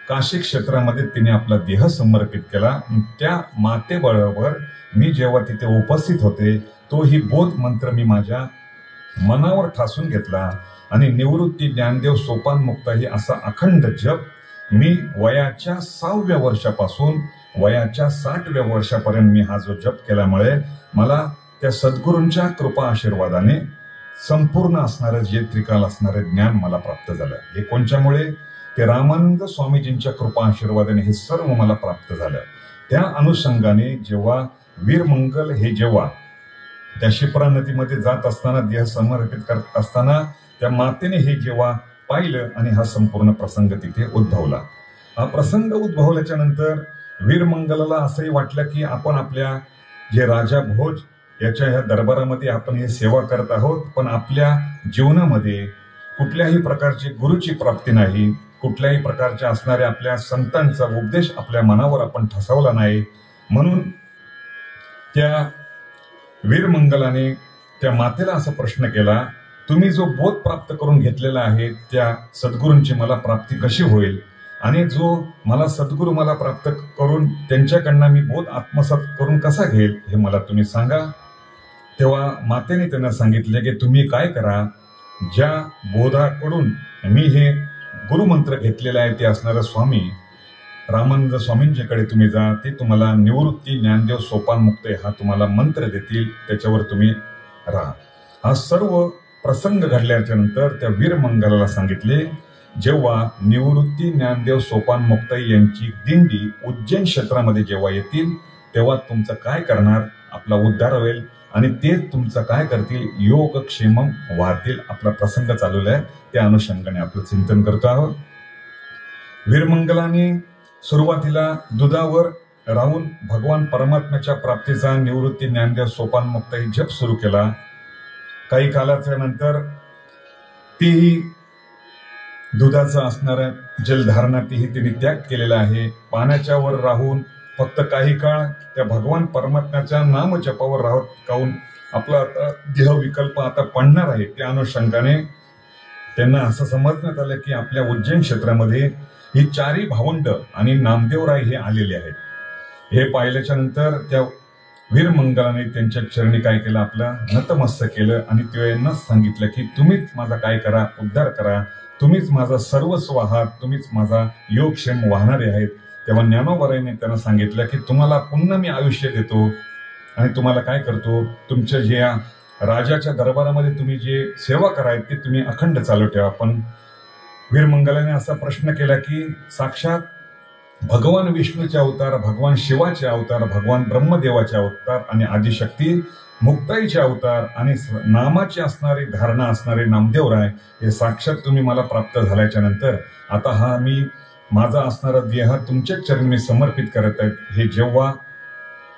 काशी क्षेत्रामध्ये तिने आपला देह समर्पित केला. त्या मातेबरोबर मी जेव्हा तिथे उपस्थित होते, तो ही बोध मंत्र मी माझ्या मनावर ठासून घेतला आणि निवृत्ती, ज्ञानदेव, सोपान मुक्ताई असा अखंड जप मी वयाच्या 6व्या वर्षापासून वयाच्या 60व्या वर्षापर्यंत मी हा जो जप केल्यामुळे मला त्या सद्गुरूंच्या कृपा आशीर्वादाने संपूर्ण असणारं, जे त्रिकाल असणारं ज्ञान मला प्राप्त झालं. हे कोणच्यामुळे? ते रामानंद स्वामीजींच्या कृपा आशीर्वादाने हे सर्व मला प्राप्त झालं. त्या अनुषंगाने जेव्हा वीरमंगल हे जेव्हा त्या शिप्रा नदीमध्ये जात असताना, देह समर्पित करत असताना त्या मातेने हे जेव्हा पाहिलं आणि हा संपूर्ण प्रसंग तिथे उद्भवला. हा प्रसंग उद्भवल्याच्या नंतर वीरमंगलाला असंही वाटलं की आपण आपल्या जे राजा भोज याच्या ह्या दरबारामध्ये आपण हे सेवा करत आहोत, पण आपल्या जीवनामध्ये कुठल्याही प्रकारची गुरुची प्राप्ती नाही, कुठल्याही प्रकारच्या असणाऱ्या आपल्या संतांचा उपदेश आपल्या मनावर आपण ठसवला नाही. म्हणून त्या वीरमंगलाने त्या मातेला असा प्रश्न केला, तुम्ही जो बोध प्राप्त करून घेतलेला आहे त्या सद्गुरूंची मला प्राप्ती कशी होईल, आणि जो मला सद्गुरू मला प्राप्त करून त्यांच्याकडनं मी बोध आत्मसात करून कसा घेईल, हे मला तुम्ही सांगा. तेव्हा मातेने त्यांना सांगितले की तुम्ही काय करा, ज्या बोधाकडून मी हे गुरुमंत्र घेतलेला आहे ते असणारा स्वामी रामानंद स्वामींच्याकडे तुम्ही जा. ते तुम्हाला निवृत्ती, ज्ञानदेव, सोपान मुक्ताई हा तुम्हाला मंत्र देतील, त्याच्यावर तुम्ही राहा. हा सर्व प्रसंग घडल्याच्या नंतर त्या वीरमंगलाला सांगितले, जेव्हा निवृत्ती, ज्ञानदेव, सोपान मुक्ताई यांची दिंडी उज्जैन क्षेत्रामध्ये जेव्हा येतील, तेव्हा तुमचं काय करणार, आपला उद्धार होईल आणि ते तुमचं काय करतील, योगक्षेमम वाहतील. आपला प्रसंग चालू आहे, त्या अनुषंगाने आपलं चिंतन करतो आहोत. वीरमंगलाने सुरुवातीला दुधावर राहून भगवान परमात्म्याच्या प्राप्तीचा निवृत्ती, ज्ञानदेव, सोपान मुक्ताई जप सुरू केला. काही कालाच्या नंतर तीही दुधाचं असणाऱ्या जलधारणा तीही तिने त्याग केलेला आहे. पाण्याच्या वर राहून फक्त काही काळ त्या भगवान परमात्म्याच्या नाम जपावर राहून आपला आता देह विकल्प आता पडणार आहे. त्या अनुषंगाने त्यांना असं समजण्यात आलं की आपल्या उज्जैन क्षेत्रामध्ये ही 4 भावंड आणि नामदेवराय हे आलेले आहेत. हे पाहिल्याच्या नंतर त्या वीरमंगलाने त्यांच्या चरणी काय केलं, आपलं नतमस्तक केलं आणि त्यांना सांगितलं की तुम्हीच माझा काय करा, उद्धार करा, तुम्हीच माझा सर्वस्व आहात, तुम्हीच माझा योगक्षेम वाहणारे आहेत. तेव्हा ज्ञानोबारायने त्यांना सांगितलं की तुम्हाला पुन्हा मी आयुष्य देतो आणि तुम्हाला काय करतो, तुमच्या जे या राजाच्या दरबारामध्ये तुम्ही जे सेवा करायत ते तुम्ही अखंड चालू ठेवा. पण वीरमंगलाने असा प्रश्न केला की साक्षात भगवान विष्णूचे अवतार, भगवान शिवाचे अवतार, भगवान ब्रह्मदेवाचे अवतार आणि आदिशक्ती मुक्ताईचे अवतार आणि नामाची असणारी धारणा असणारे नामदेवराय हे साक्षात तुम्ही मला प्राप्त झाल्याच्या नंतर आता हा मी माझा असणारा देह तुमच्या चरणी मी समर्पित करत आहे. हे जेव्हा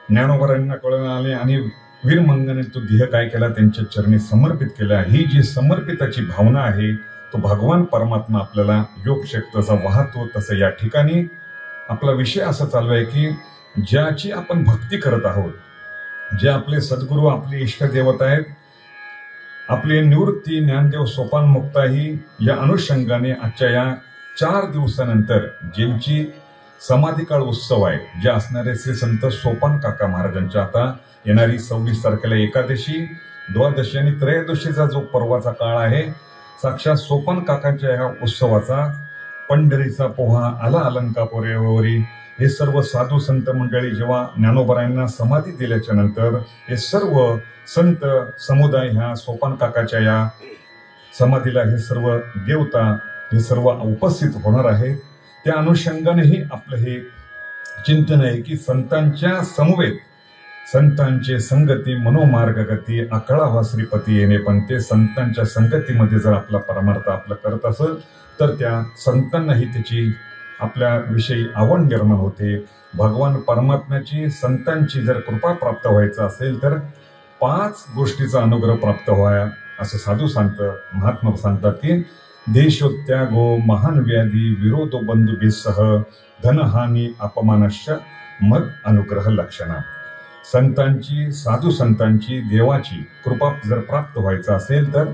ज्ञानोबारायांना कळून आले आणि वीरमंगलाने तो देह काय केला, त्यांच्या चरणी समर्पित केला. ही जी समर्पिताची भावना आहे तो भगवान परमात्मा आपल्याला योग शक्ती तसा वाहतो. तसं या ठिकाणी आपला विषय असा चालू आहे की ज्याची आपण भक्ती करत आहोत, जे आपले सद्गुरू, आपले इष्ट देवता आहेत, आपले निवृत्ती, ज्ञानदेव, सोपान मुक्ताई या अनुषंगाने आजच्या या 4 दिवसानंतर ज्यांची समाधी काळ उत्सव आहे, जे असणारे श्री संत सोपान काका महाराजांच्या आता येणारी 26 तारखेला एकादशी, द्वादशी आणि त्रयोदशीचा जो पर्वाचा काळ आहे, साक्षात सोपान काकांच्या या उत्सवाचा पंढरीचा पोहा आला अलंकापुरेवरी हे सर्व साधू संत मंडळी जेव्हा ज्ञानोबारायांना समाधी दिल्याच्या नंतर हे सर्व संत समुदाय ह्या सोपान काकाच्या या समाधीला हे सर्व देवता हे सर्व उपस्थित होणार आहेत. त्या अनुषंगानेही आपलं हे चिंतन आहे की संतांच्या समवेत संतांचे संगती मनोमार्गगती अकळावा श्रीपती येणे. पण ते संतांच्या संगतीमध्ये जर आपला परमार्थ आपला करत असेल तर त्या संतांनाही त्याची आपल्या विषयी आवड निर्माण होते. भगवान परमात्म्याची संतांची जर कृपा प्राप्त व्हायचं असेल तर 5 गोष्टीचा अनुग्रह प्राप्त व्हाया असं साधू महात्मा सांगतात की देशोत्यागो महान व्याधी विरोधो बंधुभिस्सह धनहानी अपमानश्च मद अनुग्रह लक्षणा. संतांची साधू संतांची देवाची कृपा जर प्राप्त व्हायचं असेल तर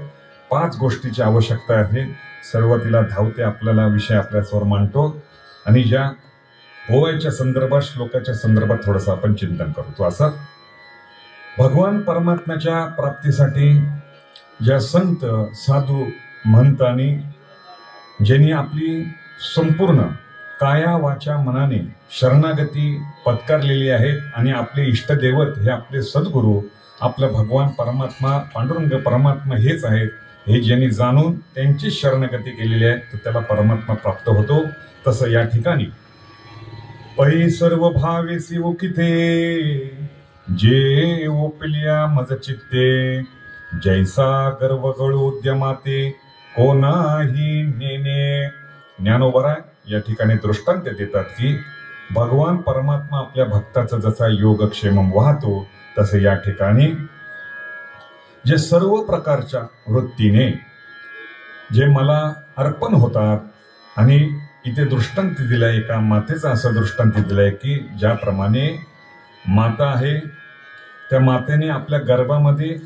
5 गोष्टीची आवश्यकता आहे. सुरुवातीला धावते आपल्याला विषय आपल्यासमोर मांडतो आणि ज्या पोवायच्या संदर्भात श्लोकाच्या संदर्भात थोडंसं आपण चिंतन करतो. असं भगवान परमात्म्याच्या प्राप्तीसाठी ज्या संत साधू महंतांनी ज्यांनी आपली संपूर्ण काया वाचा मनाने शरणागती पत्कारलेली आहेत आणि आपले इष्टदैवत हे आपले सद्गुरू आपला भगवान परमात्मा पांडुरंग परमात्मा हेच आहेत हे ज्यांनी जाणून त्यांची शरणागती केलेली आहे तर त्याला परमात्मा प्राप्त होतो. तसं या ठिकाणी पै सर्व भावेसी ओकिते जे ओपलिया मज चित्ते जैसा गर्व गळोद्यमाते कोणाही नेने. ज्ञानोबरा या ठिकाणी दृष्टांत देतात की भगवान परमात्मा आपल्या भक्ताचा जसा योगक्षेम वाहतो तसे या ठिकाणी जे सर्व प्रकारच्या वृत्तीने जे मला अर्पण होतात. आणि इथे दृष्टांत दिलाय एका मातेचा असं दृष्टांत दिलाय की ज्याप्रमाणे माता आहे त्या मातेने आपल्या गर्भामध्ये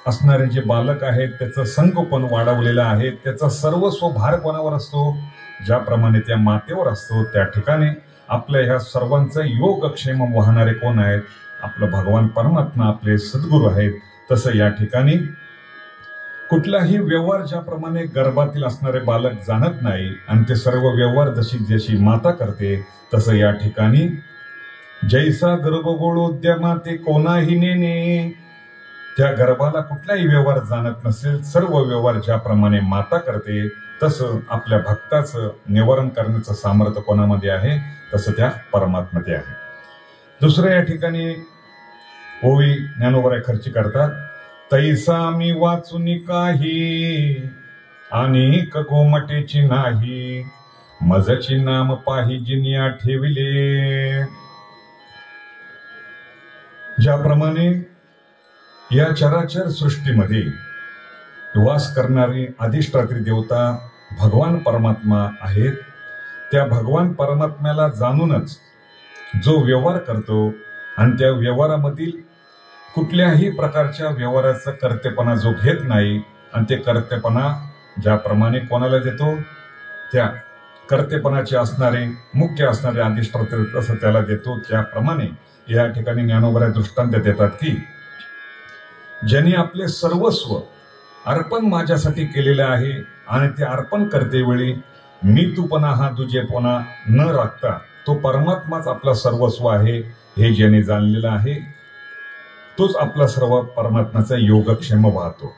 असणारे जे बालक आहेत त्याचं संगोपन वाढवलेलं आहे. त्याचा सर्वस्व भार कोणावर असतो? ज्याप्रमाणे त्या मातेवर असतो. त्या ठिकाणी आपल्या ह्या सर्वांचं योगक्षेम वाहणारे कोण आहेत? आपलं भगवान परमात्मा आपले सद्गुरू आहेत. तसं या ठिकाणी कुठलाही व्यवहार ज्याप्रमाणे गर्भातील असणारे बालक जाणत नाही आणि ते सर्व व्यवहार जशी जशी माता करते तसं या ठिकाणी जैसा गर्भगोळोद्यमा ते कोणाही नेने. त्या गर्भाला कुठलाही व्यवहार जाणत नसेल. सर्व व्यवहार ज्याप्रमाणे माता करते तसं आपल्या भक्ताचं निवारण करण्याचं सामर्थ्य कोणामध्ये आहे? तसं त्या परमात्म्यामध्ये आहे. दुसऱ्या या ठिकाणी ओवी ज्ञानोबराय खर्ची करतात. तैसा मी वाचुनी काही अनेक गोमटेची नाही मजची नाम पाही जिनिया ठेविले. ज्याप्रमाणे या चराचर सृष्टीमध्ये वास करणारी अधिष्ठात्री देवता भगवान परमात्मा आहेत. त्या भगवान परमात्म्याला जाणूनच जो व्यवहार करतो आणि त्या व्यवहारामधील कुठल्याही प्रकारच्या व्यवहाराचा कर्तेपणा जो घेत नाही आणि ते कर्तेपणा ज्याप्रमाणे कोणाला देतो त्या कर्तेपणाचे असणारे मुख्य असणारे अधिष्ठात्री तसं त्याला देतो. त्याप्रमाणे या ठिकाणी ज्ञानोबराय दृष्टांत देतात की ज्यांनी आपले सर्वस्व अर्पण माझ्यासाठी केलेले आहे आणि ते अर्पण करते वेळी मी तूपणा हा दुजेपणा न राखता तो परमात्माच आपला सर्वस्व आहे हे ज्याने जाणलेलं आहे तोच आपला सर्व परमात्म्याचा योगक्षेम वाहतो.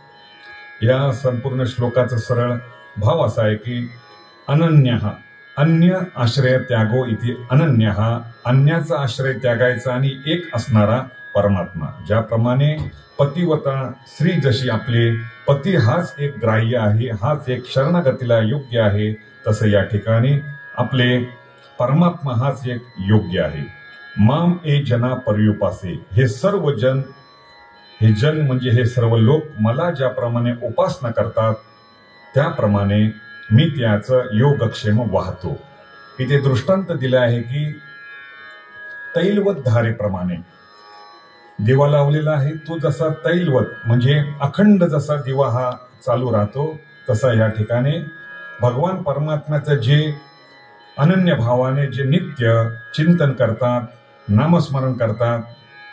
या संपूर्ण श्लोकाचा सरळ भाव असा आहे की अनन्यः अन्य आश्रय त्यागो इथे अनन्यः अन्याचा आश्रय त्यागायचा आणि एक असणारा परमात्मा. ज्याप्रमाणे पतिवता स्त्री जशी आपले पती हाच एक ग्राह्य आहे हाच एक शरणागतीला योग्य आहे तसं या ठिकाणी आपले परमात्मा हाच एक योग्य आहे. माम ए जना पर्युपासे हे सर्व जन हे जन म्हणजे हे सर्व लोक मला ज्याप्रमाणे उपासना करतात त्याप्रमाणे मी त्याचं योगक्षेम वाहतो. इथे दृष्टांत दिला आहे की तैलवत धारेप्रमाणे दिवा लावलेला आहे तो जसा तैलवत म्हणजे अखंड जसा दिवा हा चालू राहतो तसा या ठिकाणी भगवान परमात्म्याचं जे अनन्य भावाने जे नित्य चिंतन करतात नामस्मरण करतात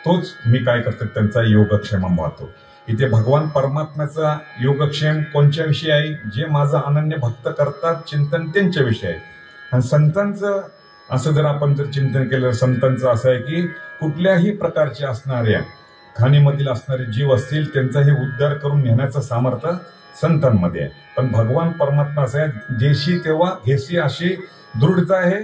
तोच मी काय करतो त्यांचा योगक्षेम वाहतो. इथे भगवान परमात्म्याचा योगक्षेम कोणत्या विषयी आहे? जे माझा अनन्य भक्त करतात चिंतन त्यांच्या विषयी आहे. आणि संतांचं असं जर आपण जर चिंतन केलं संतांचं असं आहे की कुठल्याही प्रकारच्या असणाऱ्या खाणीमधील असणारे जीव असतील त्यांचा हे उद्धार करून घेण्याचं सामर्थ्य संतांमध्ये आहे. पण भगवान परमात्मा असं आहे जेशी तेव्हा घेशी अशी दृढता आहे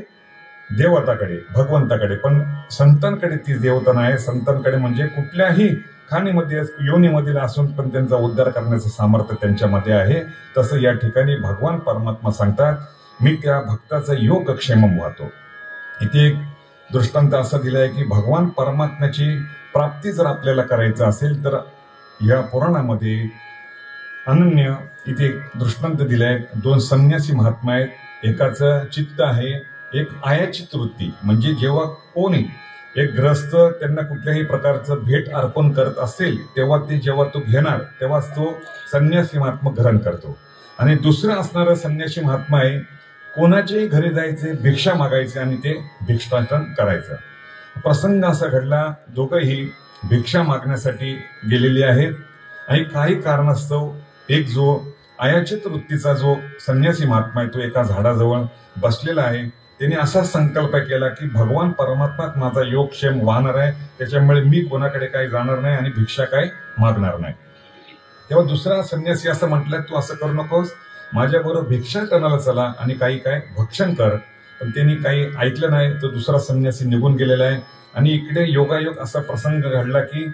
देवताकडे भगवंताकडे पण संतांकडे ती देवता नाही. संतांकडे म्हणजे कुठल्याही खाणीमध्ये योनीमधील असून पण त्यांचा उद्धार करण्याचं सामर्थ्य त्यांच्यामध्ये आहे. तसं या ठिकाणी भगवान परमात्मा सांगतात मी त्या भक्ताचा योगक्षेमम वाहतो. इथे एक दृष्टांत असा दिलाय की भगवान परमात्म्याची प्राप्ती जर आपल्याला करायचं असेल तर या पुराणामध्ये अनन्य इथे एक दृष्टांत दिलाय. दोन संन्यासी महात्मा आहेत. एकाचं चित्त आहे एक आयाचित वृत्ती, म्हणजे जेव्हा कोणी एक ग्रस्त त्यांना कुठल्याही प्रकारचं भेट अर्पण करत असेल तेव्हा ते जेव्हा तो घेणार तेव्हाच तो संन्यासी महात्मा ग्रहण करतो. आणि दुसरं असणारं संन्यासी महात्मा आहे कोणाच्याही घरी जायचे, भिक्षा मागायचे आणि ते भिक्षाटन करायचं. प्रसंग असा घडला, दोघंही भिक्षा मागण्यासाठी गेलेले आहेत आणि काही कारणास्तव एक जो आयाचित वृत्तीचा जो संन्यासी महात्मा आहे तो एका झाडाजवळ बसलेला आहे. त्याने असा संकल्प केला की भगवान परमात्माच माझा योगक्षेम वाहणार आहे, त्याच्यामुळे मी कोणाकडे काही जाणार नाही आणि भिक्षा काही मागणार नाही. तेव्हा दुसरा संन्यासी असं म्हटलं, तू असं करू नकोस, माझ्याबरोबर भिक्षाटनाला चला आणि काही काय भक्षण कर. पण त्यांनी काही ऐकलं नाही. तो दुसरा संन्यासी निघून गेलेला आहे. आणि इकडे योगायोग असा प्रसंग घडला की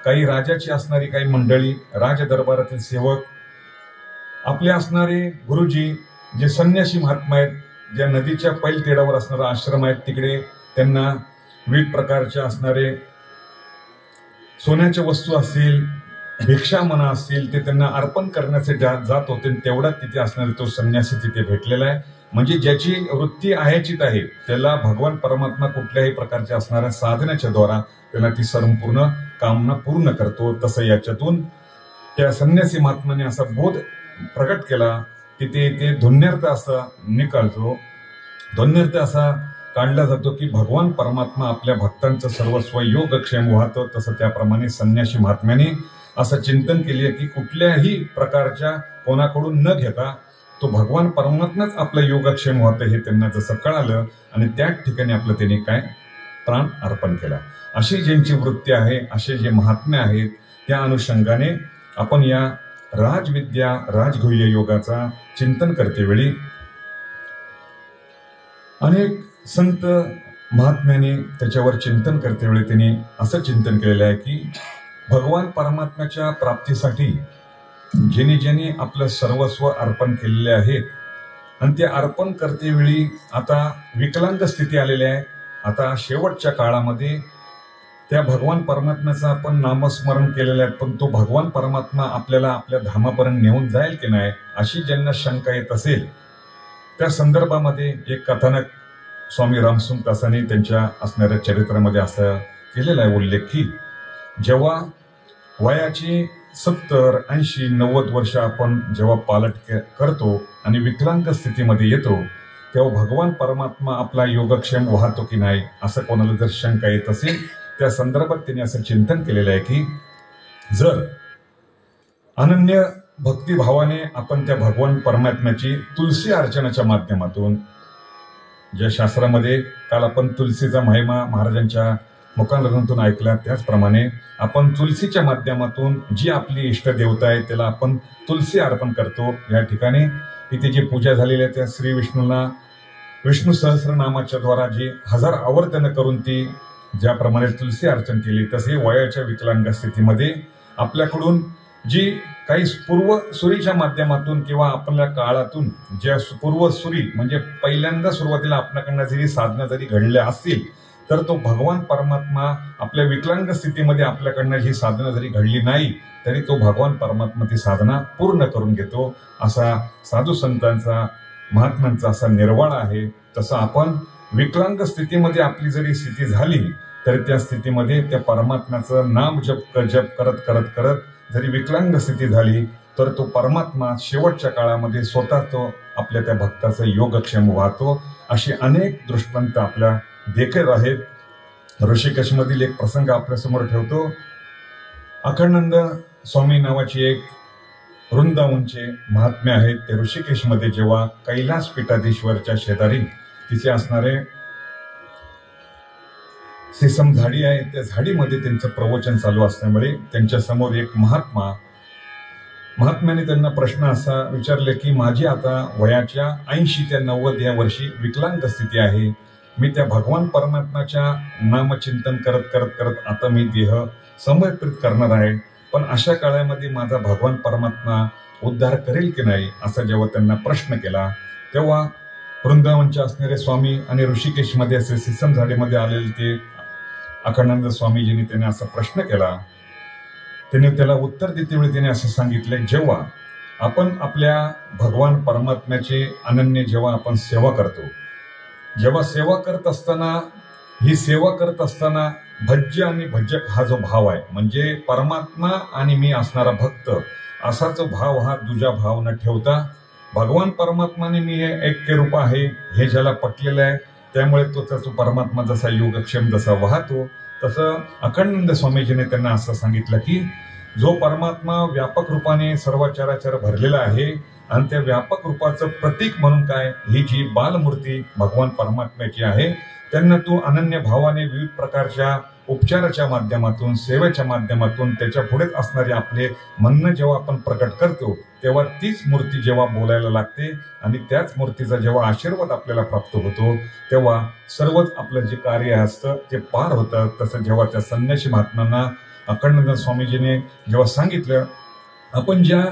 काही राजाची असणारी काही मंडळी, राज दरबारातील सेवक, आपले असणारे गुरुजी जे संन्यासी महात्मा आहेत, ज्या नदीच्या पैलतेडावर असणारा आश्रम आहेत तिकडे त्यांना विविध प्रकारच्या असणारे सोन्याच्या वस्तू असतील, भिक्षा म्हणा असतील, ते त्यांना अर्पण करण्याचे जात होते. तेवढ्यात तिथे असणारे तो संन्यासी तिथे भेटलेला आहे. म्हणजे ज्याची वृत्ती आयाचित आहे त्याला भगवान परमात्मा कुठल्याही प्रकारच्या असणाऱ्या साधनाच्या द्वारा त्याला ती संपूर्ण कामना पूर्ण करतो. तसं याच्यातून त्या संन्यासी महात्म्याने असा बोध प्रकट केला की ते धुन्यर्थ असा निकालतो, धुन्यर्थ असा काढला जातो की भगवान परमात्मा आपल्या भक्तांचं सर्वस्व योगक्षेम वाहतो. तसं त्याप्रमाणे संन्यासी महात्म्याने असं चिंतन केले की कुठल्याही प्रकारच्या कोणाकडून न घेता तो भगवान परमात्माच आपलं योगक्षेम वाहतं हे त्यांना जसं कळालं आणि त्याच ठिकाणी आपलं त्यांनी काय प्राण अर्पण केला. अशी ज्यांची वृत्ती आहे, असे जे महात्म्य आहेत, त्या अनुषंगाने आपण या राजविद्या राजगुह्य योगाचा चिंतन करते वेळी अनेक संत महात्म्याने त्याच्यावर चिंतन करते वेळी त्यांनी असं चिंतन केलेलं आहे की भगवान परमात्म्याच्या प्राप्तीसाठी ज्यांनी ज्यांनी आपलं सर्वस्व अर्पण केलेले आहेत आणि ते अर्पण करते वेळी आता विकलांग स्थिती आलेली आहे. आता शेवटच्या काळामध्ये त्या भगवान परमात्म्याचं आपण नामस्मरण केलेलं आहे, पण तो भगवान परमात्मा आपल्याला आपल्या धामापर्यंत नेऊन जाईल की नाही अशी ज्यांना शंका येत असेल त्या संदर्भामध्ये एक कथानक स्वामी रामसुंतासांनी त्यांच्या असणाऱ्या चरित्रामध्ये असं केलेला आहे उल्लेख की जेव्हा वयाची 70, 80, 90 वर्ष आपण जेव्हा पालट करतो आणि विकलांग स्थितीमध्ये येतो तेव्हा भगवान परमात्मा आपला योगक्षेम वाहतो की नाही असं कोणाला जर शंका येत असेल त्या संदर्भात त्यांनी असं चिंतन केलेलं आहे की जर अनन्य भक्तिभावाने आपण त्या भगवान परमात्म्याची तुलसी अर्चनाच्या माध्यमातून, ज्या शास्त्रामध्ये काल आपण तुलसीचा महिमा महाराजांच्या मुखांतून ऐकला त्याचप्रमाणे आपण तुलसीच्या माध्यमातून जी आपली इष्ट देवता आहे त्याला आपण तुलसी अर्पण करतो. या ठिकाणी इथे जी पूजा झालेली आहे त्या श्री विष्णूला विष्णू सहस्रनामाच्या द्वारा जी 1000 आवर्तन करून ती ज्याप्रमाणे तुलसी अर्चन केली तसे वयाच्या विकलांग स्थितीमध्ये आपल्याकडून जी काही पूर्वसुरीच्या माध्यमातून किंवा आपल्या काळातून ज्या पूर्वसुरी म्हणजे पहिल्यांदा सुरुवातीला आपल्याकडनं जरी साधना जरी घडल्या असतील तर तो भगवान परमात्मा आपल्या विकलांग स्थितीमध्ये आपल्याकडनं ही साधना जरी घडली नाही तरी तो भगवान परमात्मा ती साधना पूर्ण करून घेतो. असा साधू संतांचा महात्म्यांचा असा निर्वाळा आहे. तसं आपण विकलांग स्थितीमध्ये आपली जरी स्थिती झाली तरी त्या स्थितीमध्ये त्या परमात्म्याचं नाम जप करत करत करत जरी विकलांग स्थिती झाली तर तो परमात्मा शेवटच्या काळामध्ये स्वतः तो आपल्या त्या भक्ताचं योगक्षेम वाहतो. अशी अनेक दृष्टांत आपल्या देखील आहेत. ऋषिकेशमधील एक प्रसंग आपल्यासमोर ठेवतो. अखंडानंद स्वामी नावाची एक वृंदावनचे महात्मे आहेत. ते ऋषिकेशमध्ये जेव्हा कैलास पीठाधीश्वरच्या शेजारी तिचे असणारे सेसम झाडी आहे त्या झाडीमध्ये त्यांचं प्रवचन चालू असल्यामुळे त्यांच्या समोर एक महात्म्याने त्यांना प्रश्न असा विचारले की माझी आता वयाच्या 80 ते 90 या वर्षी विकलांग स्थिती आहे. मी त्या भगवान परमात्म्याच्या नामचिंतन करत करत करत आता मी देह समर्पित करणार आहे, पण अशा काळामध्ये माझा भगवान परमात्मा उद्धार करेल की नाही असा जेव्हा त्यांना प्रश्न केला तेव्हा वृंदावनचे असणारे स्वामी आणि ऋषिकेशमध्ये असे सिसम झाडीमध्ये आलेले ते अखंडानंद स्वामीजींनी त्याने असा प्रश्न केला. त्याने त्याला उत्तर देते वेळी त्याने असं सांगितले, जेव्हा आपण आपल्या भगवान परमात्म्याची अनन्य जेव्हा आपण सेवा करतो, जेव्हा सेवा करत असताना ही सेवा करत असताना भज्य आणि भज्जक हा जो भाव आहे, म्हणजे परमात्मा आणि मी असणारा भक्त असा जो भाव हा दुजा भाव न ठेवता भगवान परमात्माने मी हे ऐक्य रूप आहे हे ज्याला पटलेलं आहे, त्यामुळे तो त्याचा परमात्मा जसा योगक्षेम जसा वाहतो तसं अखंडानंद स्वामीजीने त्यांना असं सांगितलं की जो परमात्मा व्यापक रूपाने सर्व चराचर भरलेला आहे आणि त्या व्यापक रूपाचं प्रतीक म्हणून काय ही जी बालमूर्ती भगवान परमात्म्याची आहे, त्यांना तू अनन्य भावाने विविध प्रकारच्या उपचाराच्या माध्यमातून सेवेच्या माध्यमातून त्याच्या पुढेच असणारे आपले म्हणणं जेव्हा आपण प्रकट करतो तेव्हा तीच मूर्ती जेव्हा बोलायला लागते आणि त्याच मूर्तीचा जेव्हा आशीर्वाद आपल्याला प्राप्त होतो तेव्हा सर्वच आपलं जे कार्य असतं ते पार होतं. तसं जेव्हा त्या संन्यासी महात्म्यांना अखंडानंद स्वामीजीने जेव्हा सांगितलं, आपण ज्या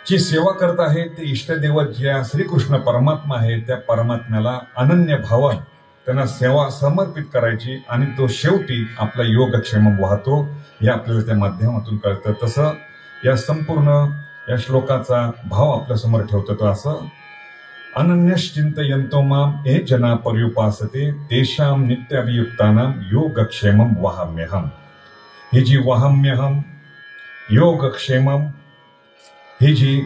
ची सेवा करत आहे ते इष्टदेव ज्या श्रीकृष्ण परमात्मा आहे त्या परमात्म्याला अनन्य भावात त्यांना सेवा समर्पित करायची आणि तो शेवटी आपला योगक्षेम वाहतो हे आपल्याला त्या माध्यमातून कळतं. तसं या संपूर्ण या श्लोकाचा भाव आपल्या समोर ठेवतो तो असं, अनन्यश्चिंतयन्तो माम ये जना पर्युपासते तेषां नित्याभियुक्तानां योगक्षेमं वहाम्यहम्. ही जी वहाम्यहम योगक्षेमम ही जी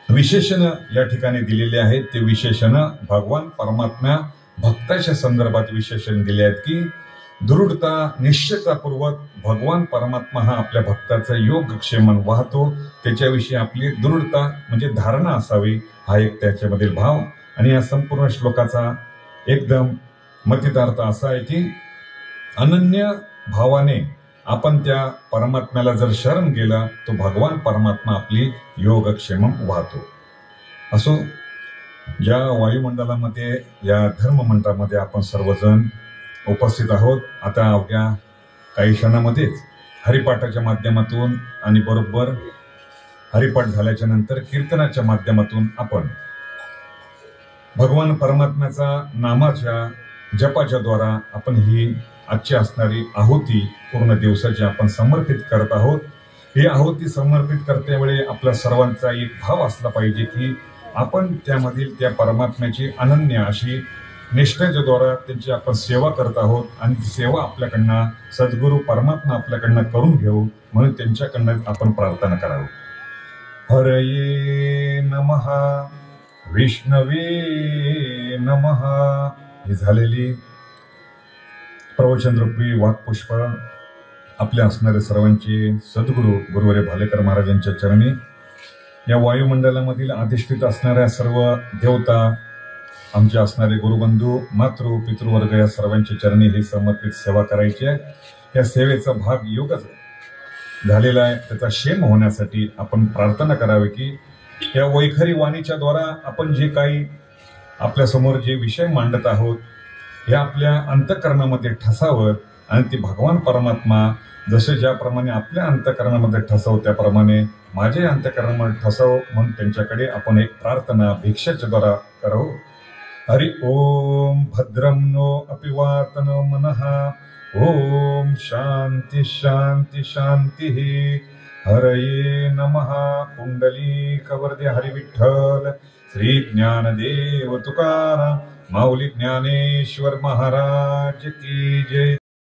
विशेषण या ठिकाणी दिलेली आहेत ते विशेषण भगवान परमात्मा भक्ताच्या संदर्भात विशेषण दिले आहेत की दृढता निश्चयतापूर्वक भगवान परमात्मा हा आपल्या भक्ताचा योगक्षेमन वाहतो, त्याच्याविषयी आपली दृढता म्हणजे धारणा असावी हा एक त्याच्यामधील भाव. आणि या संपूर्ण श्लोकाचा एकदम मतितार्थ असा आहे की अनन्य भावाने आपण त्या परमात्म्याला जर शरण गेला तो भगवान परमात्मा आपली योगक्षेम वाहतो. असो, ज्या वायुमंडलामध्ये या धर्ममंडळामध्ये आपण सर्वजण उपस्थित आहोत, आता अवघ्या काही क्षणामध्येच हरिपाठाच्या माध्यमातून आणि बरोबर हरिपाठ झाल्याच्या नंतर कीर्तनाच्या माध्यमातून आपण भगवान परमात्म्याचा नामाच्या जपाच्या द्वारा आपण ही आजची असणारी आहुती पूर्ण दिवसाची आपण समर्पित करत आहोत. ही आहुती समर्पित करतेवेळी आपल्या सर्वांचा एक भाव असला पाहिजे की आपण त्यामधील त्या परमात्म्याची अनन्य अशी निष्ठेच्या द्वारा त्यांची आपण सेवा करत आहोत आणि ती सेवा आपल्याकडनं सद्गुरू परमात्मा आपल्याकडनं करून घेऊ म्हणून त्यांच्याकडनं आपण प्रार्थना करावं. हरये नमः, विष्णवे नमः. ही झालेली प्रवचनरूपी वाक्पुष्प आपल्या असणारे सर्वांचे सद्गुरू गुरुवर्य भालेकर महाराजांच्या चरणी, या वायुमंडलामधील अधिष्ठित असणाऱ्या सर्व देवता, आमचे असणारे गुरुबंधू, मातृ पितृवर्ग या सर्वांच्या चरणी ही समर्पित सेवा करायची आहे. या सेवेचा भाग योगच झालेला आहे, त्याचा क्षेम होण्यासाठी आपण प्रार्थना करावी की या वैखरी वाणीच्या द्वारा आपण जे काही आपल्या समोर जे विषय मांडत आहोत हे आपल्या अंतःकरणामध्ये ठसावं आणि ती भगवान परमात्मा जसे ज्याप्रमाणे आपल्या अंतःकरणामध्ये ठसाव त्याप्रमाणे माझ्या अंतःकरणामध्ये ठसाव म्हणून त्यांच्याकडे आपण एक प्रार्थना भिक्षाच्या द्वारा करावं. हरि ओम भद्रं नो अपिवातन मनः. ओम शांती शांती शांती. हरये नमः. पुंडलीकवरदे हरि विठ्ठल. श्री ज्ञानदेव तुकाराम माऊली ज्ञानेश्वर महाराज की जय.